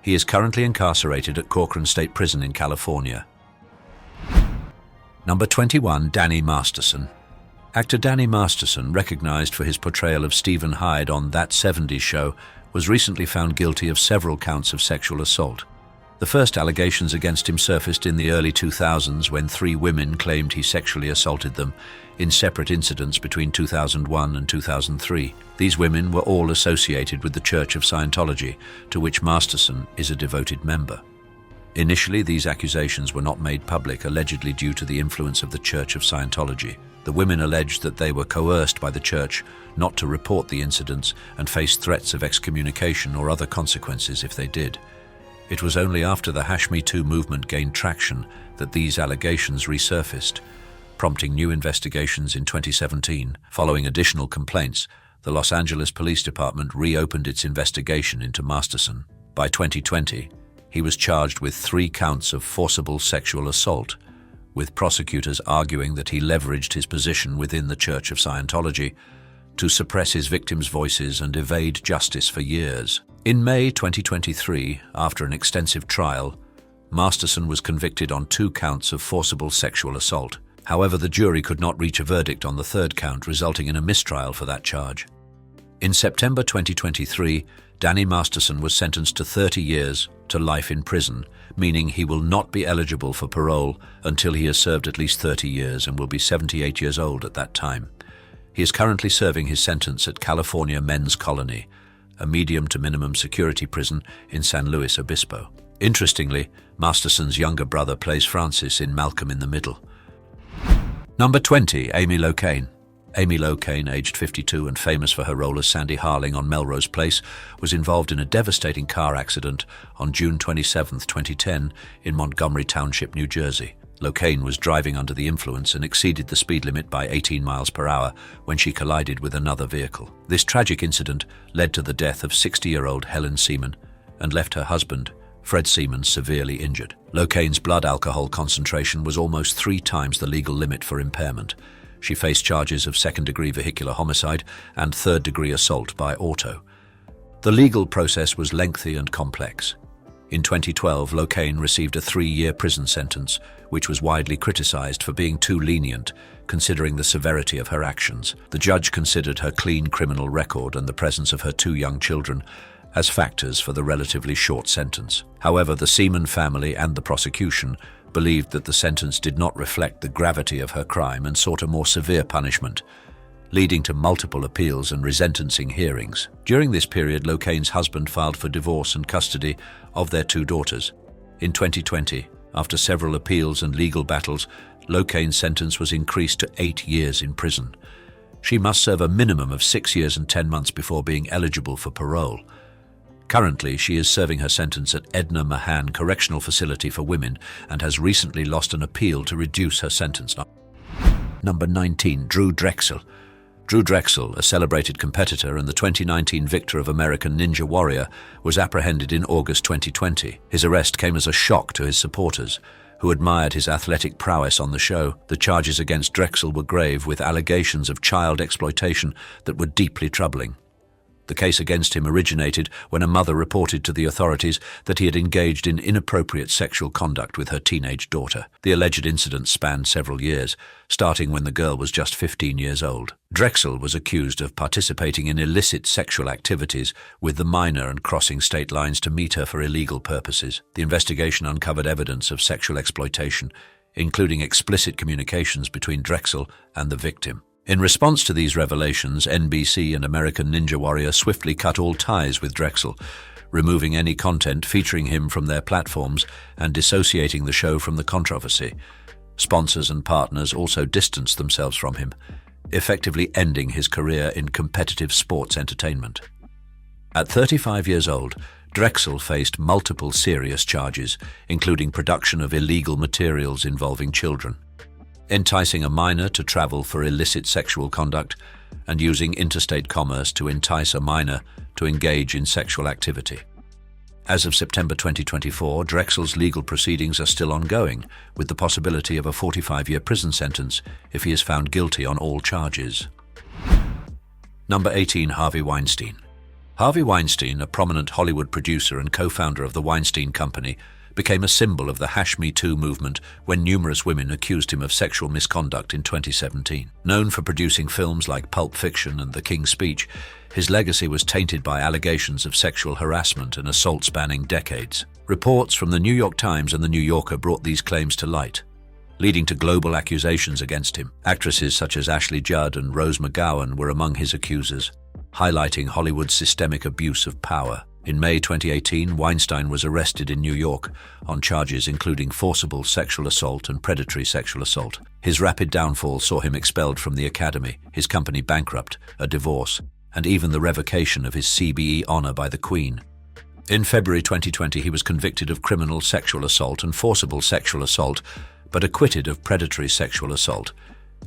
He is currently incarcerated at Corcoran State Prison in California. Number 21, Danny Masterson. Actor Danny Masterson, recognized for his portrayal of Stephen Hyde on That 70s Show, was recently found guilty of several counts of sexual assault. The first allegations against him surfaced in the early 2000s when 3 women claimed he sexually assaulted them in separate incidents between 2001 and 2003. These women were all associated with the Church of Scientology, to which Masterson is a devoted member. Initially, these accusations were not made public, allegedly due to the influence of the Church of Scientology. The women alleged that they were coerced by the church not to report the incidents and faced threats of excommunication or other consequences if they did. It was only after the #MeToo movement gained traction that these allegations resurfaced, prompting new investigations in 2017. Following additional complaints, the Los Angeles Police Department reopened its investigation into Masterson. By 2020, he was charged with 3 counts of forcible sexual assault, with prosecutors arguing that he leveraged his position within the Church of Scientology to suppress his victims' voices and evade justice for years. In May 2023, after an extensive trial, Masterson was convicted on 2 counts of forcible sexual assault. However, the jury could not reach a verdict on the 3rd count, resulting in a mistrial for that charge. In September 2023, Danny Masterson was sentenced to 30 years to life in prison, meaning he will not be eligible for parole until he has served at least 30 years and will be 78 years old at that time. He is currently serving his sentence at California Men's Colony, a medium to minimum security prison in San Luis Obispo. Interestingly, Masterson's younger brother plays Francis in Malcolm in the Middle. Number 20, Amy Locane. Amy Locane, aged 52 and famous for her role as Sandy Harling on Melrose Place, was involved in a devastating car accident on June 27, 2010 in Montgomery Township, New Jersey. Locane was driving under the influence and exceeded the speed limit by 18 miles per hour when she collided with another vehicle. This tragic incident led to the death of 60-year-old Helen Seaman and left her husband, Fred Seaman, severely injured. Locane's blood alcohol concentration was almost 3 times the legal limit for impairment. She faced charges of second-degree vehicular homicide and third-degree assault by auto. The legal process was lengthy and complex. In 2012, Locane received a 3-year prison sentence, which was widely criticized for being too lenient, considering the severity of her actions. The judge considered her clean criminal record and the presence of her 2 young children as factors for the relatively short sentence. However, the Seaman family and the prosecution believed that the sentence did not reflect the gravity of her crime and sought a more severe punishment, leading to multiple appeals and resentencing hearings. During this period, Locane's husband filed for divorce and custody of their 2 daughters. In 2020, after several appeals and legal battles, Locane's sentence was increased to 8 years in prison. She must serve a minimum of 6 years and 10 months before being eligible for parole. Currently, she is serving her sentence at Edna Mahan Correctional Facility for Women and has recently lost an appeal to reduce her sentence. Number 19, Drew Drexel. Drew Drexel, a celebrated competitor and the 2019 victor of American Ninja Warrior, was apprehended in August 2020. His arrest came as a shock to his supporters, who admired his athletic prowess on the show. The charges against Drexel were grave, with allegations of child exploitation that were deeply troubling. The case against him originated when a mother reported to the authorities that he had engaged in inappropriate sexual conduct with her teenage daughter. The alleged incident spanned several years, starting when the girl was just 15 years old. Drexel was accused of participating in illicit sexual activities with the minor and crossing state lines to meet her for illegal purposes. The investigation uncovered evidence of sexual exploitation, including explicit communications between Drexel and the victim. In response to these revelations, NBC and American Ninja Warrior swiftly cut all ties with Drexel, removing any content featuring him from their platforms and dissociating the show from the controversy. Sponsors and partners also distanced themselves from him, effectively ending his career in competitive sports entertainment. At 35 years old, Drexel faced multiple serious charges, including production of illegal materials involving children, enticing a minor to travel for illicit sexual conduct, and using interstate commerce to entice a minor to engage in sexual activity. As of September 2024, Drexel's legal proceedings are still ongoing, with the possibility of a 45-year prison sentence if he is found guilty on all charges. Number 18, Harvey Weinstein. Harvey Weinstein, a prominent Hollywood producer and co-founder of the Weinstein Company, became a symbol of the #Me Too movement when numerous women accused him of sexual misconduct in 2017. Known for producing films like Pulp Fiction and The King's Speech, his legacy was tainted by allegations of sexual harassment and assault spanning decades. Reports from the New York Times and the New Yorker brought these claims to light, leading to global accusations against him. Actresses such as Ashley Judd and Rose McGowan were among his accusers, highlighting Hollywood's systemic abuse of power. In May 2018, Weinstein was arrested in New York on charges including forcible sexual assault and predatory sexual assault. His rapid downfall saw him expelled from the Academy, his company bankrupt, a divorce, and even the revocation of his CBE honor by the Queen. In February 2020, he was convicted of criminal sexual assault and forcible sexual assault, but acquitted of predatory sexual assault.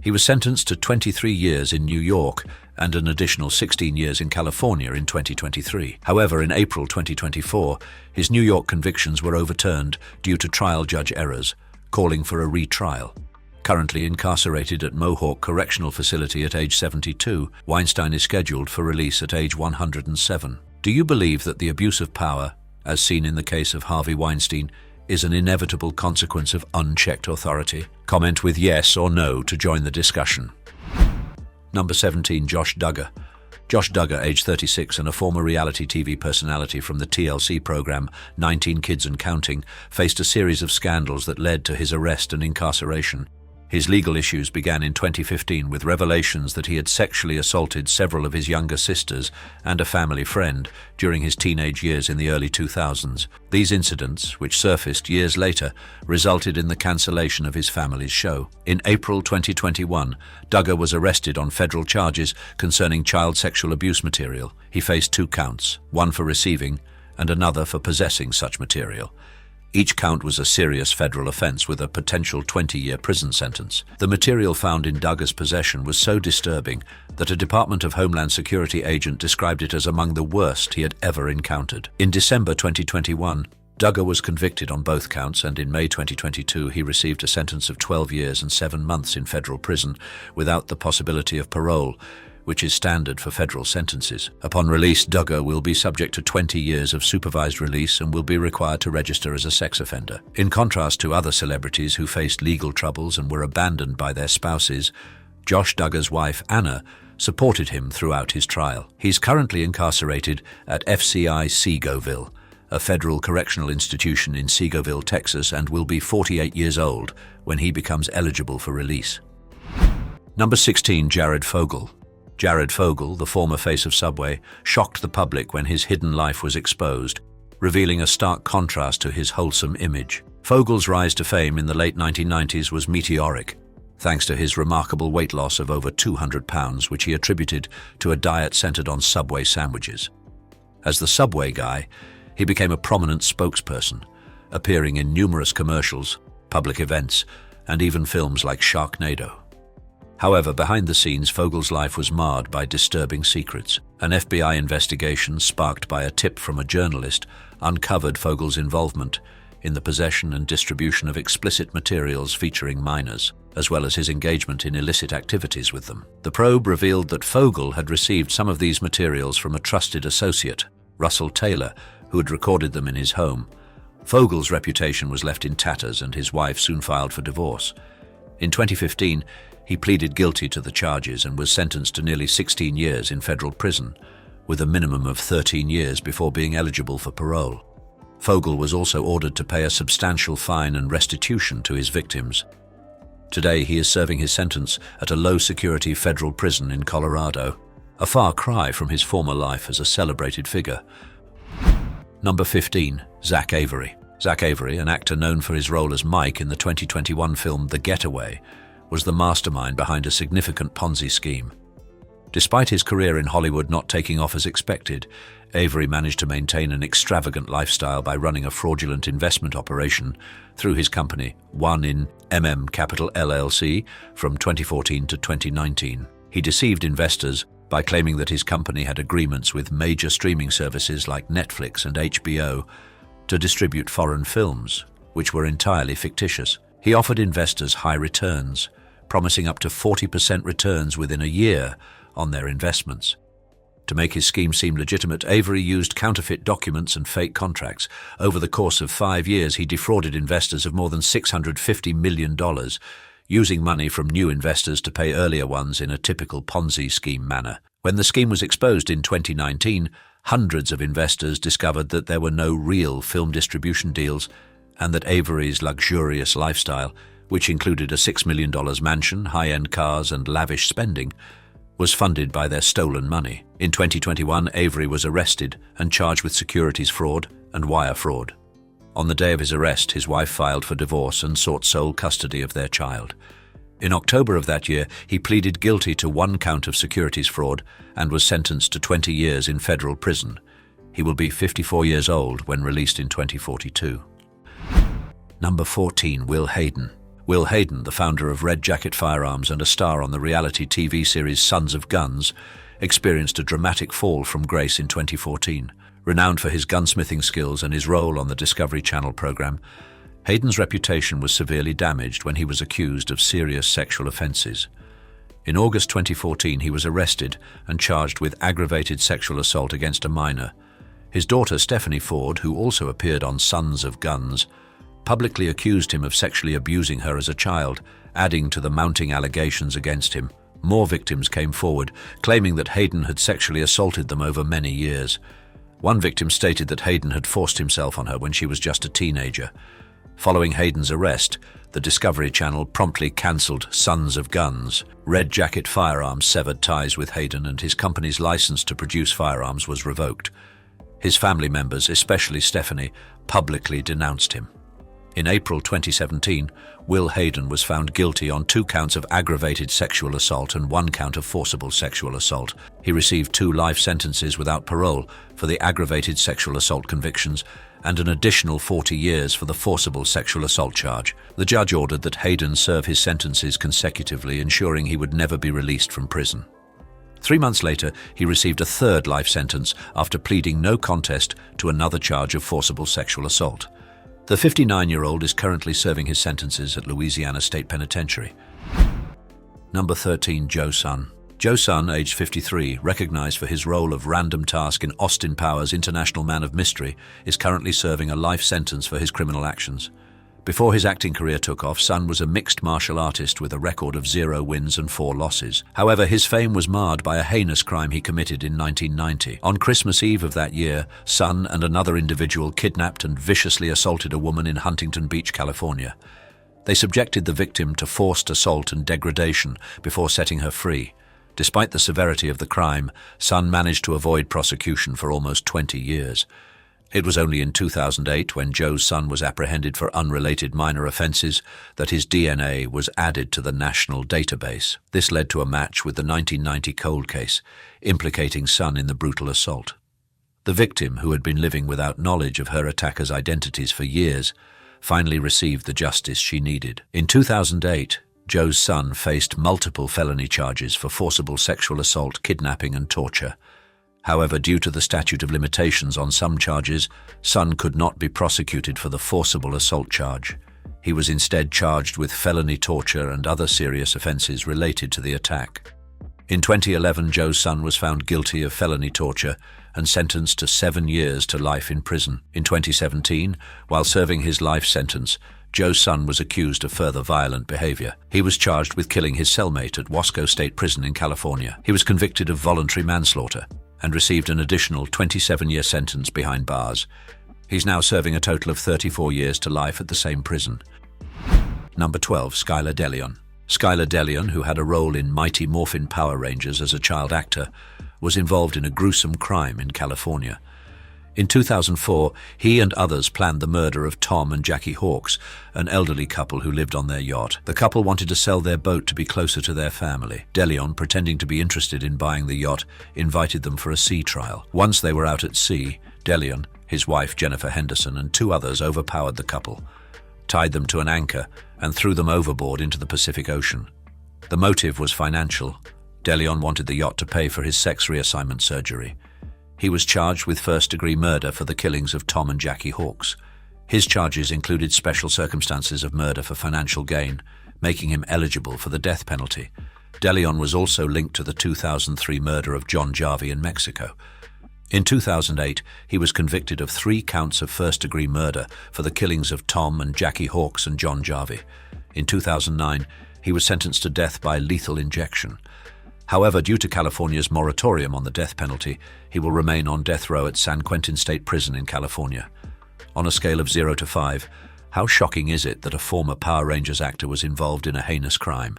He was sentenced to 23 years in New York and an additional 16 years in California in 2023. However, in April 2024, his New York convictions were overturned due to trial judge errors, calling for a retrial. Currently incarcerated at Mohawk Correctional Facility at age 72, Weinstein is scheduled for release at age 107. Do you believe that the abuse of power, as seen in the case of Harvey Weinstein, is an inevitable consequence of unchecked authority? Comment with yes or no to join the discussion. Number 17, Josh Duggar. Josh Duggar, age 36 and a former reality TV personality from the TLC program 19 Kids and Counting, faced a series of scandals that led to his arrest and incarceration. His legal issues began in 2015 with revelations that he had sexually assaulted several of his younger sisters and a family friend during his teenage years in the early 2000s. These incidents, which surfaced years later, resulted in the cancellation of his family's show. In April 2021, Duggar was arrested on federal charges concerning child sexual abuse material. He faced 2 counts, one for receiving and another for possessing such material. Each count was a serious federal offense with a potential 20-year prison sentence. The material found in Duggar's possession was so disturbing that a Department of Homeland Security agent described it as among the worst he had ever encountered. In December 2021, Duggar was convicted on both counts, and in May 2022 he received a sentence of 12 years and 7 months in federal prison without the possibility of parole, which is standard for federal sentences. Upon release, Duggar will be subject to 20 years of supervised release and will be required to register as a sex offender. In contrast to other celebrities who faced legal troubles and were abandoned by their spouses, Josh Duggar's wife, Anna, supported him throughout his trial. He's currently incarcerated at FCI Seagoville, a federal correctional institution in Seagoville, Texas, and will be 48 years old when he becomes eligible for release. Number 16, Jared Fogle. Jared Fogle, the former face of Subway, shocked the public when his hidden life was exposed, revealing a stark contrast to his wholesome image. Fogle's rise to fame in the late 1990s was meteoric, thanks to his remarkable weight loss of over 200 pounds, which he attributed to a diet centered on Subway sandwiches. As the Subway guy, he became a prominent spokesperson, appearing in numerous commercials, public events, and even films like Sharknado. However, behind the scenes, Fogle's life was marred by disturbing secrets. An FBI investigation, sparked by a tip from a journalist, uncovered Fogle's involvement in the possession and distribution of explicit materials featuring minors, as well as his engagement in illicit activities with them. The probe revealed that Fogle had received some of these materials from a trusted associate, Russell Taylor, who had recorded them in his home. Fogle's reputation was left in tatters, and his wife soon filed for divorce. In 2015, he pleaded guilty to the charges and was sentenced to nearly 16 years in federal prison, with a minimum of 13 years before being eligible for parole. Fogle was also ordered to pay a substantial fine and restitution to his victims. Today, he is serving his sentence at a low-security federal prison in Colorado, a far cry from his former life as a celebrated figure. Number 15, Zach Avery. Zach Avery, an actor known for his role as Mike in the 2021 film The Getaway, was the mastermind behind a significant Ponzi scheme. Despite his career in Hollywood not taking off as expected, Avery managed to maintain an extravagant lifestyle by running a fraudulent investment operation through his company, One in Capital LLC, from 2014 to 2019. He deceived investors by claiming that his company had agreements with major streaming services like Netflix and HBO to distribute foreign films, which were entirely fictitious. He offered investors high returns, promising up to 40% returns within a year on their investments. To make his scheme seem legitimate, Avery used counterfeit documents and fake contracts. Over the course of 5 years, he defrauded investors of more than $650 million, using money from new investors to pay earlier ones in a typical Ponzi scheme manner. When the scheme was exposed in 2019, hundreds of investors discovered that there were no real film distribution deals and that Avery's luxurious lifestyle, which included a $6 million mansion, high-end cars, and lavish spending, was funded by their stolen money. In 2021, Avery was arrested and charged with securities fraud and wire fraud. On the day of his arrest, his wife filed for divorce and sought sole custody of their child. In October of that year, he pleaded guilty to 1 count of securities fraud and was sentenced to 20 years in federal prison. He will be 54 years old when released in 2042. Number 14, Will Hayden. Will Hayden, the founder of Red Jacket Firearms and a star on the reality TV series Sons of Guns, experienced a dramatic fall from grace in 2014. Renowned for his gunsmithing skills and his role on the Discovery Channel program, Hayden's reputation was severely damaged when he was accused of serious sexual offenses. In August 2014, he was arrested and charged with aggravated sexual assault against a minor. His daughter, Stephanie Ford, who also appeared on Sons of Guns, publicly accused him of sexually abusing her as a child, adding to the mounting allegations against him. More victims came forward, claiming that Hayden had sexually assaulted them over many years. One victim stated that Hayden had forced himself on her when she was just a teenager. Following Hayden's arrest, the Discovery Channel promptly cancelled Sons of Guns. Red Jacket Firearms severed ties with Hayden, and his company's license to produce firearms was revoked. His family members, especially Stephanie, publicly denounced him. In April 2017, Will Hayden was found guilty on 2 counts of aggravated sexual assault and 1 count of forcible sexual assault. He received 2 life sentences without parole for the aggravated sexual assault convictions and an additional 40 years for the forcible sexual assault charge. The judge ordered that Hayden serve his sentences consecutively, ensuring he would never be released from prison. 3 months later, he received a 3rd life sentence after pleading no contest to another charge of forcible sexual assault. The 59-year-old is currently serving his sentences at Louisiana State Penitentiary. Number 13, Joe Sun. Joe Sun, aged 53, recognized for his role of random task in Austin Powers' International Man of Mystery, is currently serving a life sentence for his criminal actions. Before his acting career took off, Sun was a mixed martial artist with a record of 0 wins and 4 losses. However, his fame was marred by a heinous crime he committed in 1990. On Christmas Eve of that year, Sun and another individual kidnapped and viciously assaulted a woman in Huntington Beach, California. They subjected the victim to forced assault and degradation before setting her free. Despite the severity of the crime, Sun managed to avoid prosecution for almost 20 years. It was only in 2008, when Joe's son was apprehended for unrelated minor offenses, that his DNA was added to the national database. This led to a match with the 1990 cold case, implicating Sun in the brutal assault. The victim, who had been living without knowledge of her attackers' identities for years, finally received the justice she needed. In 2008, Joe's son faced multiple felony charges for forcible sexual assault, kidnapping, and torture. However, due to the statute of limitations on some charges, Sun could not be prosecuted for the forcible assault charge. He was instead charged with felony torture and other serious offenses related to the attack. In 2011, Joe's son was found guilty of felony torture and sentenced to 7 years to life in prison. In 2017, while serving his life sentence, Joe's son was accused of further violent behavior. He was charged with killing his cellmate at Wasco State Prison in California. He was convicted of voluntary manslaughter and received an additional 27-year sentence behind bars. He's now serving a total of 34 years to life at the same prison. Number 12, Skylar DeLeon. Skylar DeLeon, who had a role in Mighty Morphin Power Rangers as a child actor, was involved in a gruesome crime in California. In 2004, he and others planned the murder of Tom and Jackie Hawkes, an elderly couple who lived on their yacht. The couple wanted to sell their boat to be closer to their family. DeLeon, pretending to be interested in buying the yacht, invited them for a sea trial. Once they were out at sea, DeLeon, his wife Jennifer Henderson, and 2 others overpowered the couple, tied them to an anchor, and threw them overboard into the Pacific Ocean. The motive was financial. DeLeon wanted the yacht to pay for his sex reassignment surgery. He was charged with first-degree murder for the killings of Tom and Jackie Hawkes. His charges included special circumstances of murder for financial gain, making him eligible for the death penalty. DeLeon was also linked to the 2003 murder of John Jarvis in Mexico. In 2008, he was convicted of 3 counts of first-degree murder for the killings of Tom and Jackie Hawkes and John Jarvis. In 2009, he was sentenced to death by lethal injection. However, due to California's moratorium on the death penalty, he will remain on death row at San Quentin State Prison in California. On a scale of 0 to 5, how shocking is it that a former Power Rangers actor was involved in a heinous crime?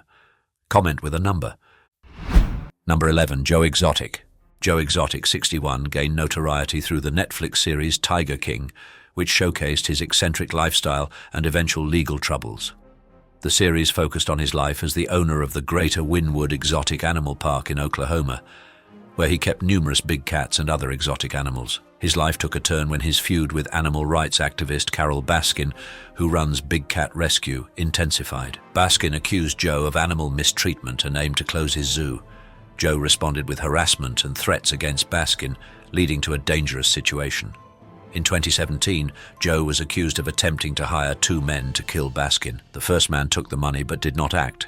Comment with a number. Number 11, Joe Exotic. Joe Exotic, 61, gained notoriety through the Netflix series Tiger King, which showcased his eccentric lifestyle and eventual legal troubles. The series focused on his life as the owner of the Greater Wynwood Exotic Animal Park in Oklahoma, where he kept numerous big cats and other exotic animals. His life took a turn when his feud with animal rights activist Carol Baskin, who runs Big Cat Rescue, intensified. Baskin accused Joe of animal mistreatment and aimed to close his zoo. Joe responded with harassment and threats against Baskin, leading to a dangerous situation. In 2017, Joe was accused of attempting to hire 2 men to kill Baskin. The first man took the money but did not act.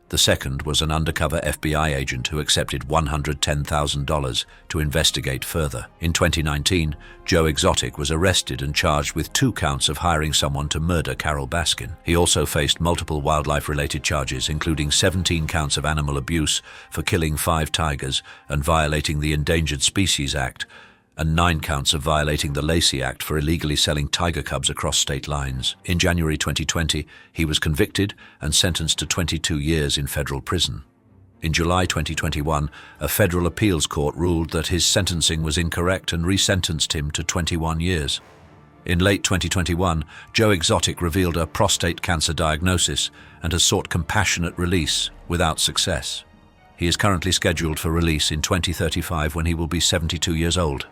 The second was an undercover FBI agent who accepted $110,000 to investigate further. In 2019, Joe Exotic was arrested and charged with 2 counts of hiring someone to murder Carol Baskin. He also faced multiple wildlife-related charges, including 17 counts of animal abuse for killing 5 tigers and violating the Endangered Species Act, and 9 counts of violating the Lacey Act for illegally selling tiger cubs across state lines. In January 2020, he was convicted and sentenced to 22 years in federal prison. In July 2021, a federal appeals court ruled that his sentencing was incorrect and resentenced him to 21 years. In late 2021, Joe Exotic revealed a prostate cancer diagnosis and has sought compassionate release without success. He is currently scheduled for release in 2035 when he will be 72 years old.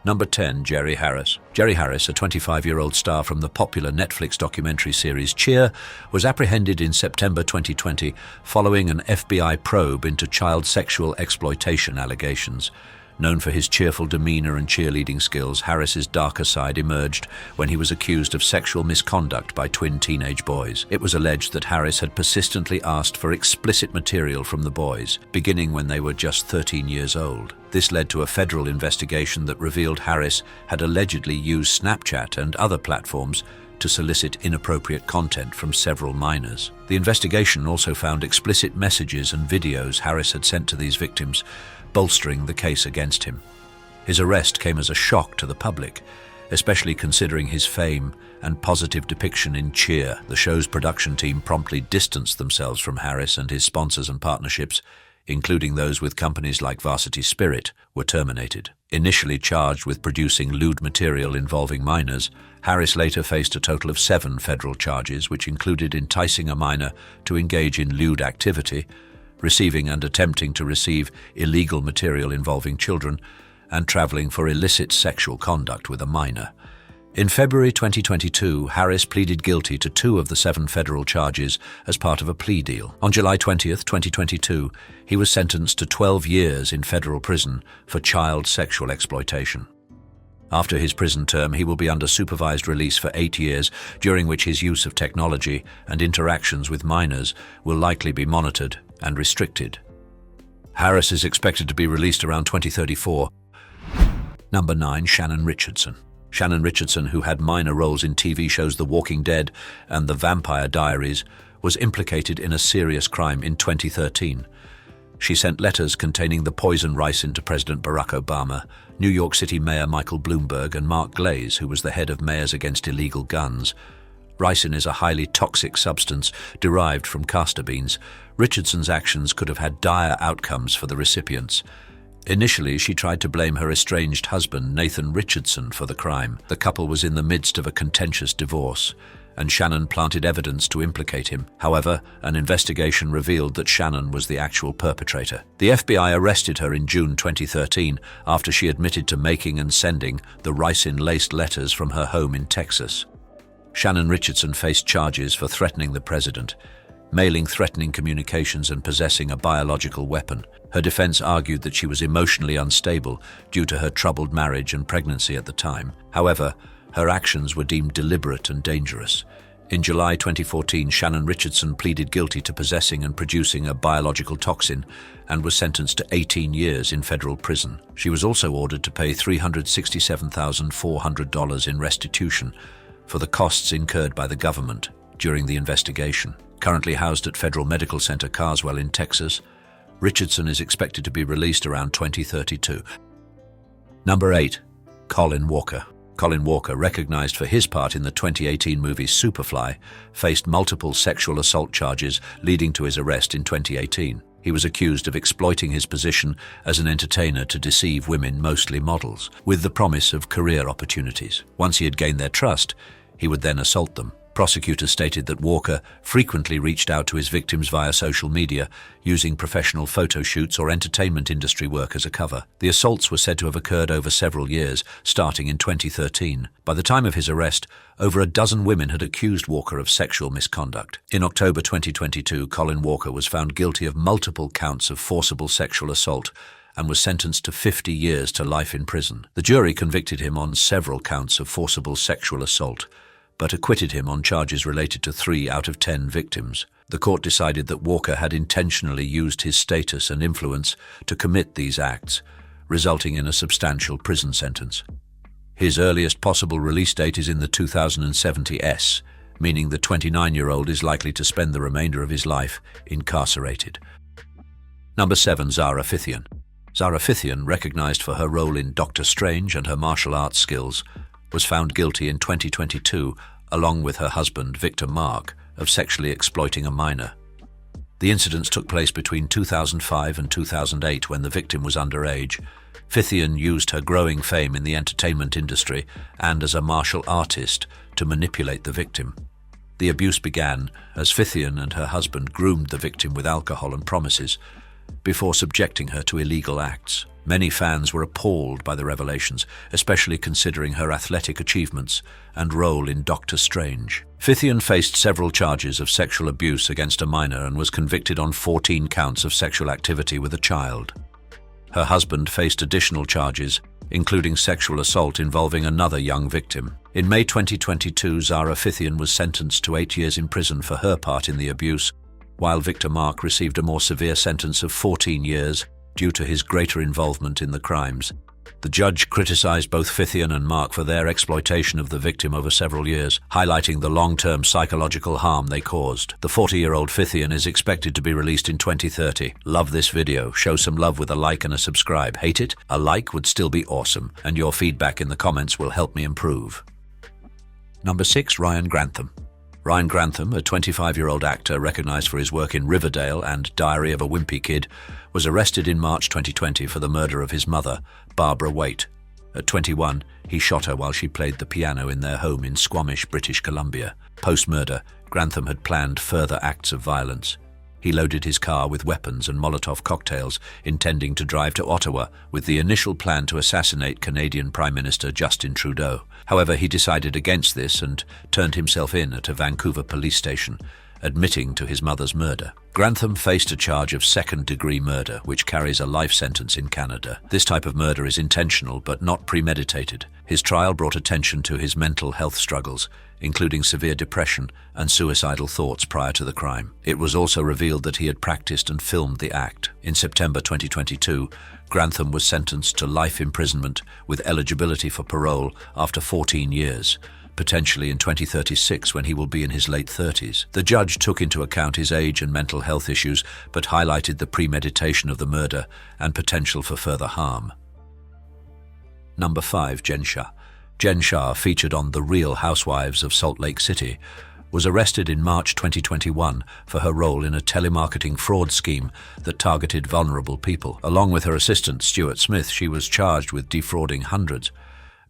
Number 10, Jerry Harris. Jerry Harris, a 25-year-old star from the popular Netflix documentary series Cheer, was apprehended in September 2020 following an FBI probe into child sexual exploitation allegations. Known for his cheerful demeanor and cheerleading skills, Harris's darker side emerged when he was accused of sexual misconduct by twin teenage boys. It was alleged that Harris had persistently asked for explicit material from the boys, beginning when they were just 13 years old. This led to a federal investigation that revealed Harris had allegedly used Snapchat and other platforms to solicit inappropriate content from several minors. The investigation also found explicit messages and videos Harris had sent to these victims, bolstering the case against him. His arrest came as a shock to the public, especially considering his fame and positive depiction in Cheer. The show's production team promptly distanced themselves from Harris, and his sponsors and partnerships, including those with companies like Varsity Spirit, were terminated. Initially charged with producing lewd material involving minors, Harris later faced a total of 7 federal charges, which included enticing a minor to engage in lewd activity, receiving and attempting to receive illegal material involving children, and traveling for illicit sexual conduct with a minor. In February 2022, Harris pleaded guilty to 2 of the 7 federal charges as part of a plea deal. On July 20th, 2022, he was sentenced to 12 years in federal prison for child sexual exploitation. After his prison term, he will be under supervised release for 8 years, during which his use of technology and interactions with minors will likely be monitored and restricted. Harris is expected to be released around 2034. Number 9. Shannon Richardson. Shannon Richardson, who had minor roles in TV shows The Walking Dead and The Vampire Diaries, was implicated in a serious crime in 2013. She sent letters containing the poison ricin to President Barack Obama, New York City Mayor Michael Bloomberg, and Mark Glaze, who was the head of Mayors Against Illegal Guns. Ricin is a highly toxic substance derived from castor beans. Richardson's actions could have had dire outcomes for the recipients. Initially, she tried to blame her estranged husband, Nathan Richardson, for the crime. The couple was in the midst of a contentious divorce, and Shannon planted evidence to implicate him. However, an investigation revealed that Shannon was the actual perpetrator. The FBI arrested her in June 2013 after she admitted to making and sending the ricin-laced letters from her home in Texas. Shannon Richardson faced charges for threatening the president, mailing threatening communications, and possessing a biological weapon. Her defense argued that she was emotionally unstable due to her troubled marriage and pregnancy at the time. However, her actions were deemed deliberate and dangerous. In July 2014, Shannon Richardson pleaded guilty to possessing and producing a biological toxin and was sentenced to 18 years in federal prison. She was also ordered to pay $367,400 in restitution for the costs incurred by the government during the investigation. Currently housed at Federal Medical Center Carswell in Texas, Richardson is expected to be released around 2032. Number 8. Colin Walker. Colin Walker, recognized for his part in the 2018 movie Superfly, faced multiple sexual assault charges leading to his arrest in 2018. He was accused of exploiting his position as an entertainer to deceive women, mostly models, with the promise of career opportunities. Once he had gained their trust, he would then assault them. Prosecutors stated that Walker frequently reached out to his victims via social media, using professional photo shoots or entertainment industry work as a cover. The assaults were said to have occurred over several years, starting in 2013. By the time of his arrest, over a dozen women had accused Walker of sexual misconduct. In October 2022, Colin Walker was found guilty of multiple counts of forcible sexual assault and was sentenced to 50 years to life in prison. The jury convicted him on several counts of forcible sexual assault, but acquitted him on charges related to 3 out of 10 victims. The court decided that Walker had intentionally used his status and influence to commit these acts, resulting in a substantial prison sentence. His earliest possible release date is in the 2070s, meaning the 29-year-old is likely to spend the remainder of his life incarcerated. Number 7. Zara Fithian. Zara Fithian, recognized for her role in Doctor Strange and her martial arts skills, was found guilty in 2022, along with her husband, Victor Mark, of sexually exploiting a minor. The incidents took place between 2005 and 2008 when the victim was underage. Fithian used her growing fame in the entertainment industry and as a martial artist to manipulate the victim. The abuse began as Fithian and her husband groomed the victim with alcohol and promises before subjecting her to illegal acts. Many fans were appalled by the revelations, especially considering her athletic achievements and role in Doctor Strange. Fithian faced several charges of sexual abuse against a minor and was convicted on 14 counts of sexual activity with a child. Her husband faced additional charges, including sexual assault involving another young victim. In May 2022, Zara Fithian was sentenced to 8 years in prison for her part in the abuse, while Victor Mark received a more severe sentence of 14 years due to his greater involvement in the crimes. The judge criticized both Fithian and Mark for their exploitation of the victim over several years, highlighting the long-term psychological harm they caused. The 40-year-old Fithian is expected to be released in 2030. Love this video. Show some love with a like and a subscribe. Hate it? A like would still be awesome, and your feedback in the comments will help me improve. Number 6, Ryan Grantham. Ryan Grantham, a 25-year-old actor recognized for his work in Riverdale and Diary of a Wimpy Kid, was arrested in March 2020 for the murder of his mother, Barbara Waite. At 21, he shot her while she played the piano in their home in Squamish, British Columbia. Post-murder, Grantham had planned further acts of violence. He loaded his car with weapons and Molotov cocktails, intending to drive to Ottawa with the initial plan to assassinate Canadian Prime Minister Justin Trudeau. However, he decided against this and turned himself in at a Vancouver police station, admitting to his mother's murder. Grantham faced a charge of second-degree murder, which carries a life sentence in Canada. This type of murder is intentional but not premeditated. His trial brought attention to his mental health struggles, including severe depression and suicidal thoughts prior to the crime. It was also revealed that he had practiced and filmed the act. In September 2022, Grantham was sentenced to life imprisonment with eligibility for parole after 14 years, potentially in 2036 when he will be in his late 30s. The judge took into account his age and mental health issues, but highlighted the premeditation of the murder and potential for further harm. Number 5, Jen Shah. Jen Shah, featured on The Real Housewives of Salt Lake City, was arrested in March 2021 for her role in a telemarketing fraud scheme that targeted vulnerable people. Along with her assistant, Stuart Smith, she was charged with defrauding hundreds,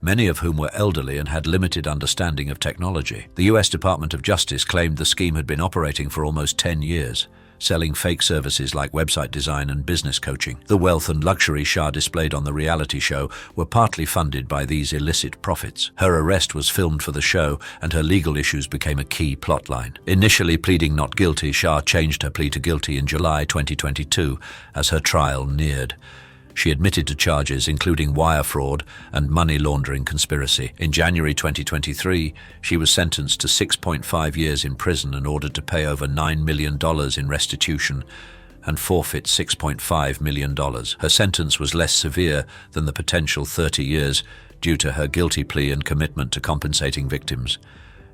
many of whom were elderly and had limited understanding of technology. The U.S. Department of Justice claimed the scheme had been operating for almost 10 years, selling fake services like website design and business coaching. The wealth and luxury Shah displayed on the reality show were partly funded by these illicit profits. Her arrest was filmed for the show, and her legal issues became a key plotline. Initially pleading not guilty, Shah changed her plea to guilty in July 2022 as her trial neared. She admitted to charges including wire fraud and money laundering conspiracy. In January 2023, she was sentenced to 6.5 years in prison and ordered to pay over $9 million in restitution and forfeit $6.5 million. Her sentence was less severe than the potential 30 years due to her guilty plea and commitment to compensating victims.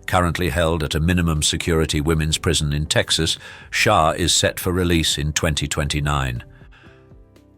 Currently held at a minimum security women's prison in Texas, Shah is set for release in 2029.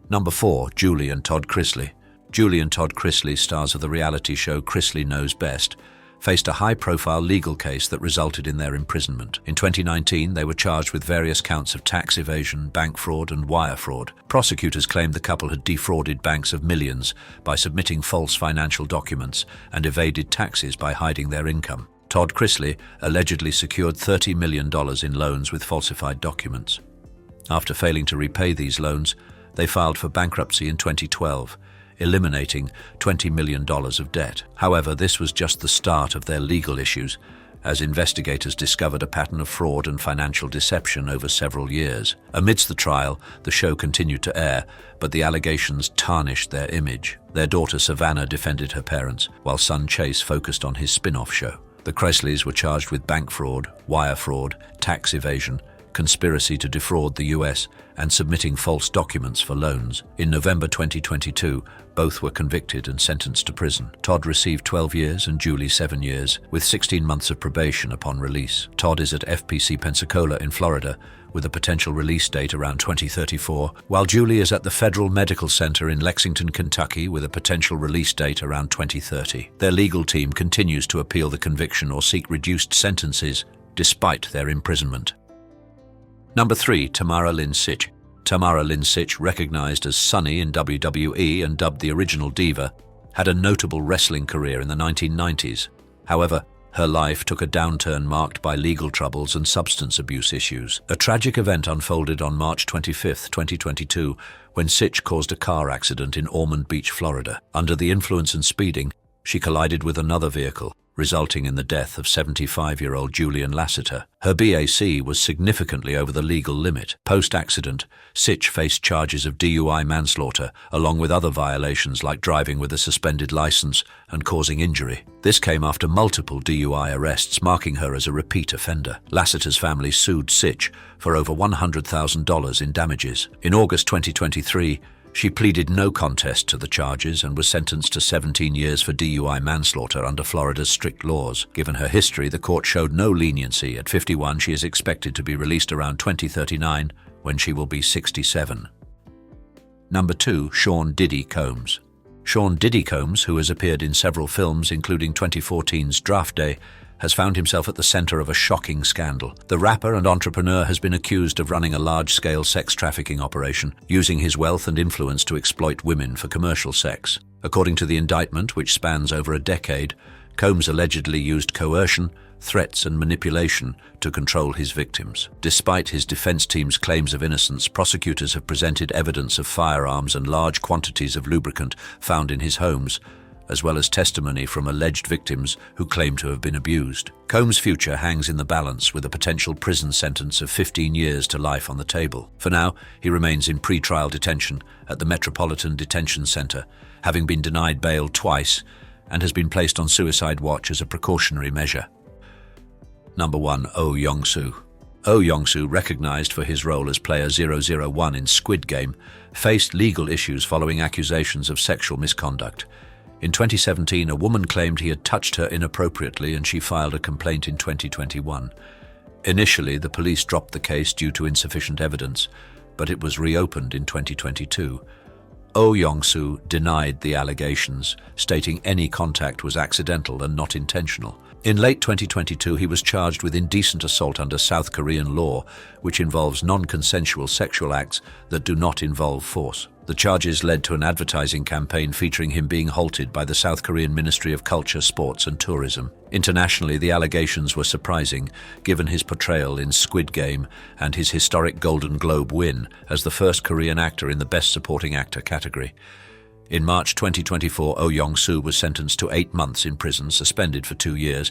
Number 4, Julie and Todd Chrisley. Julie and Todd Chrisley, stars of the reality show Chrisley Knows Best, faced a high-profile legal case that resulted in their imprisonment. In 2019, they were charged with various counts of tax evasion, bank fraud, and wire fraud. Prosecutors claimed the couple had defrauded banks of millions by submitting false financial documents and evaded taxes by hiding their income. Todd Chrisley allegedly secured $30 million in loans with falsified documents. After failing to repay these loans, they filed for bankruptcy in 2012, eliminating $20 million of debt. However, this was just the start of their legal issues, as investigators discovered a pattern of fraud and financial deception over several years. Amidst the trial, the show continued to air, but the allegations tarnished their image. Their daughter Savannah defended her parents, while son Chase focused on his spin-off show. The Chrisleys were charged with bank fraud, wire fraud, tax evasion, conspiracy to defraud the U.S., and submitting false documents for loans. In November 2022, both were convicted and sentenced to prison. Todd received 12 years and Julie 7 years, with 16 months of probation upon release. Todd is at FPC Pensacola in Florida, with a potential release date around 2034, while Julie is at the Federal Medical Center in Lexington, Kentucky, with a potential release date around 2030. Their legal team continues to appeal the conviction or seek reduced sentences despite their imprisonment. Number 3, Tamara Lynn Sitch. Tamara Lynn Sitch, recognized as Sunny in WWE and dubbed the original Diva, had a notable wrestling career in the 1990s. However, her life took a downturn marked by legal troubles and substance abuse issues. A tragic event unfolded on March 25, 2022, when Sitch caused a car accident in Ormond Beach, Florida. Under the influence and speeding, she collided with another vehicle, resulting in the death of 75-year-old Julian Lassiter. Her BAC was significantly over the legal limit. Post-accident, Sitch faced charges of DUI manslaughter, along with other violations like driving with a suspended license and causing injury. This came after multiple DUI arrests, marking her as a repeat offender. Lassiter's family sued Sitch for over $100,000 in damages. In August 2023, She pleaded no contest to the charges and was sentenced to 17 years for DUI manslaughter under Florida's strict laws. Given her history, the court showed no leniency. At 51, she is expected to be released around 2039, when she will be 67. Number 2, Sean Diddy Combs. Sean Diddy Combs, who has appeared in several films including 2014's Draft Day, has found himself at the center of a shocking scandal. The rapper and entrepreneur has been accused of running a large-scale sex trafficking operation, using his wealth and influence to exploit women for commercial sex. According to the indictment, which spans over a decade, Combs allegedly used coercion, threats and manipulation to control his victims. Despite his defense team's claims of innocence, prosecutors have presented evidence of firearms and large quantities of lubricant found in his homes, as well as testimony from alleged victims who claim to have been abused. Combs' future hangs in the balance, with a potential prison sentence of 15 years to life on the table. For now, he remains in pre-trial detention at the Metropolitan Detention Center, having been denied bail twice, and has been placed on suicide watch as a precautionary measure. Number 1, Oh Young-soo. Oh Young-soo, recognized for his role as player 001 in Squid Game, faced legal issues following accusations of sexual misconduct. In 2017, a woman claimed he had touched her inappropriately, and she filed a complaint in 2021. Initially, the police dropped the case due to insufficient evidence, but it was reopened in 2022. Oh Young-soo denied the allegations, stating any contact was accidental and not intentional. In late 2022, he was charged with indecent assault under South Korean law, which involves non-consensual sexual acts that do not involve force. The charges led to an advertising campaign featuring him being halted by the South Korean Ministry of Culture, Sports and Tourism. Internationally, the allegations were surprising, given his portrayal in Squid Game and his historic Golden Globe win as the first Korean actor in the Best Supporting Actor category. In March 2024, Oh Young-soo was sentenced to 8 months in prison, suspended for 2 years,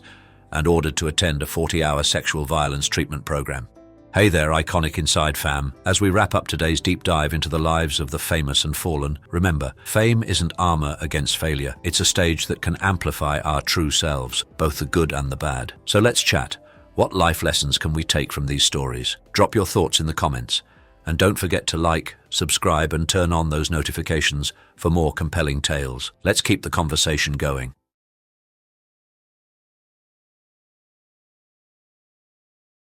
and ordered to attend a 40-hour sexual violence treatment program. Hey there, Iconic Inside fam. As we wrap up today's deep dive into the lives of the famous and fallen, remember, fame isn't armor against failure. It's a stage that can amplify our true selves, both the good and the bad. So let's chat. What life lessons can we take from these stories? Drop your thoughts in the comments. And don't forget to like, subscribe, and turn on those notifications for more compelling tales. Let's keep the conversation going.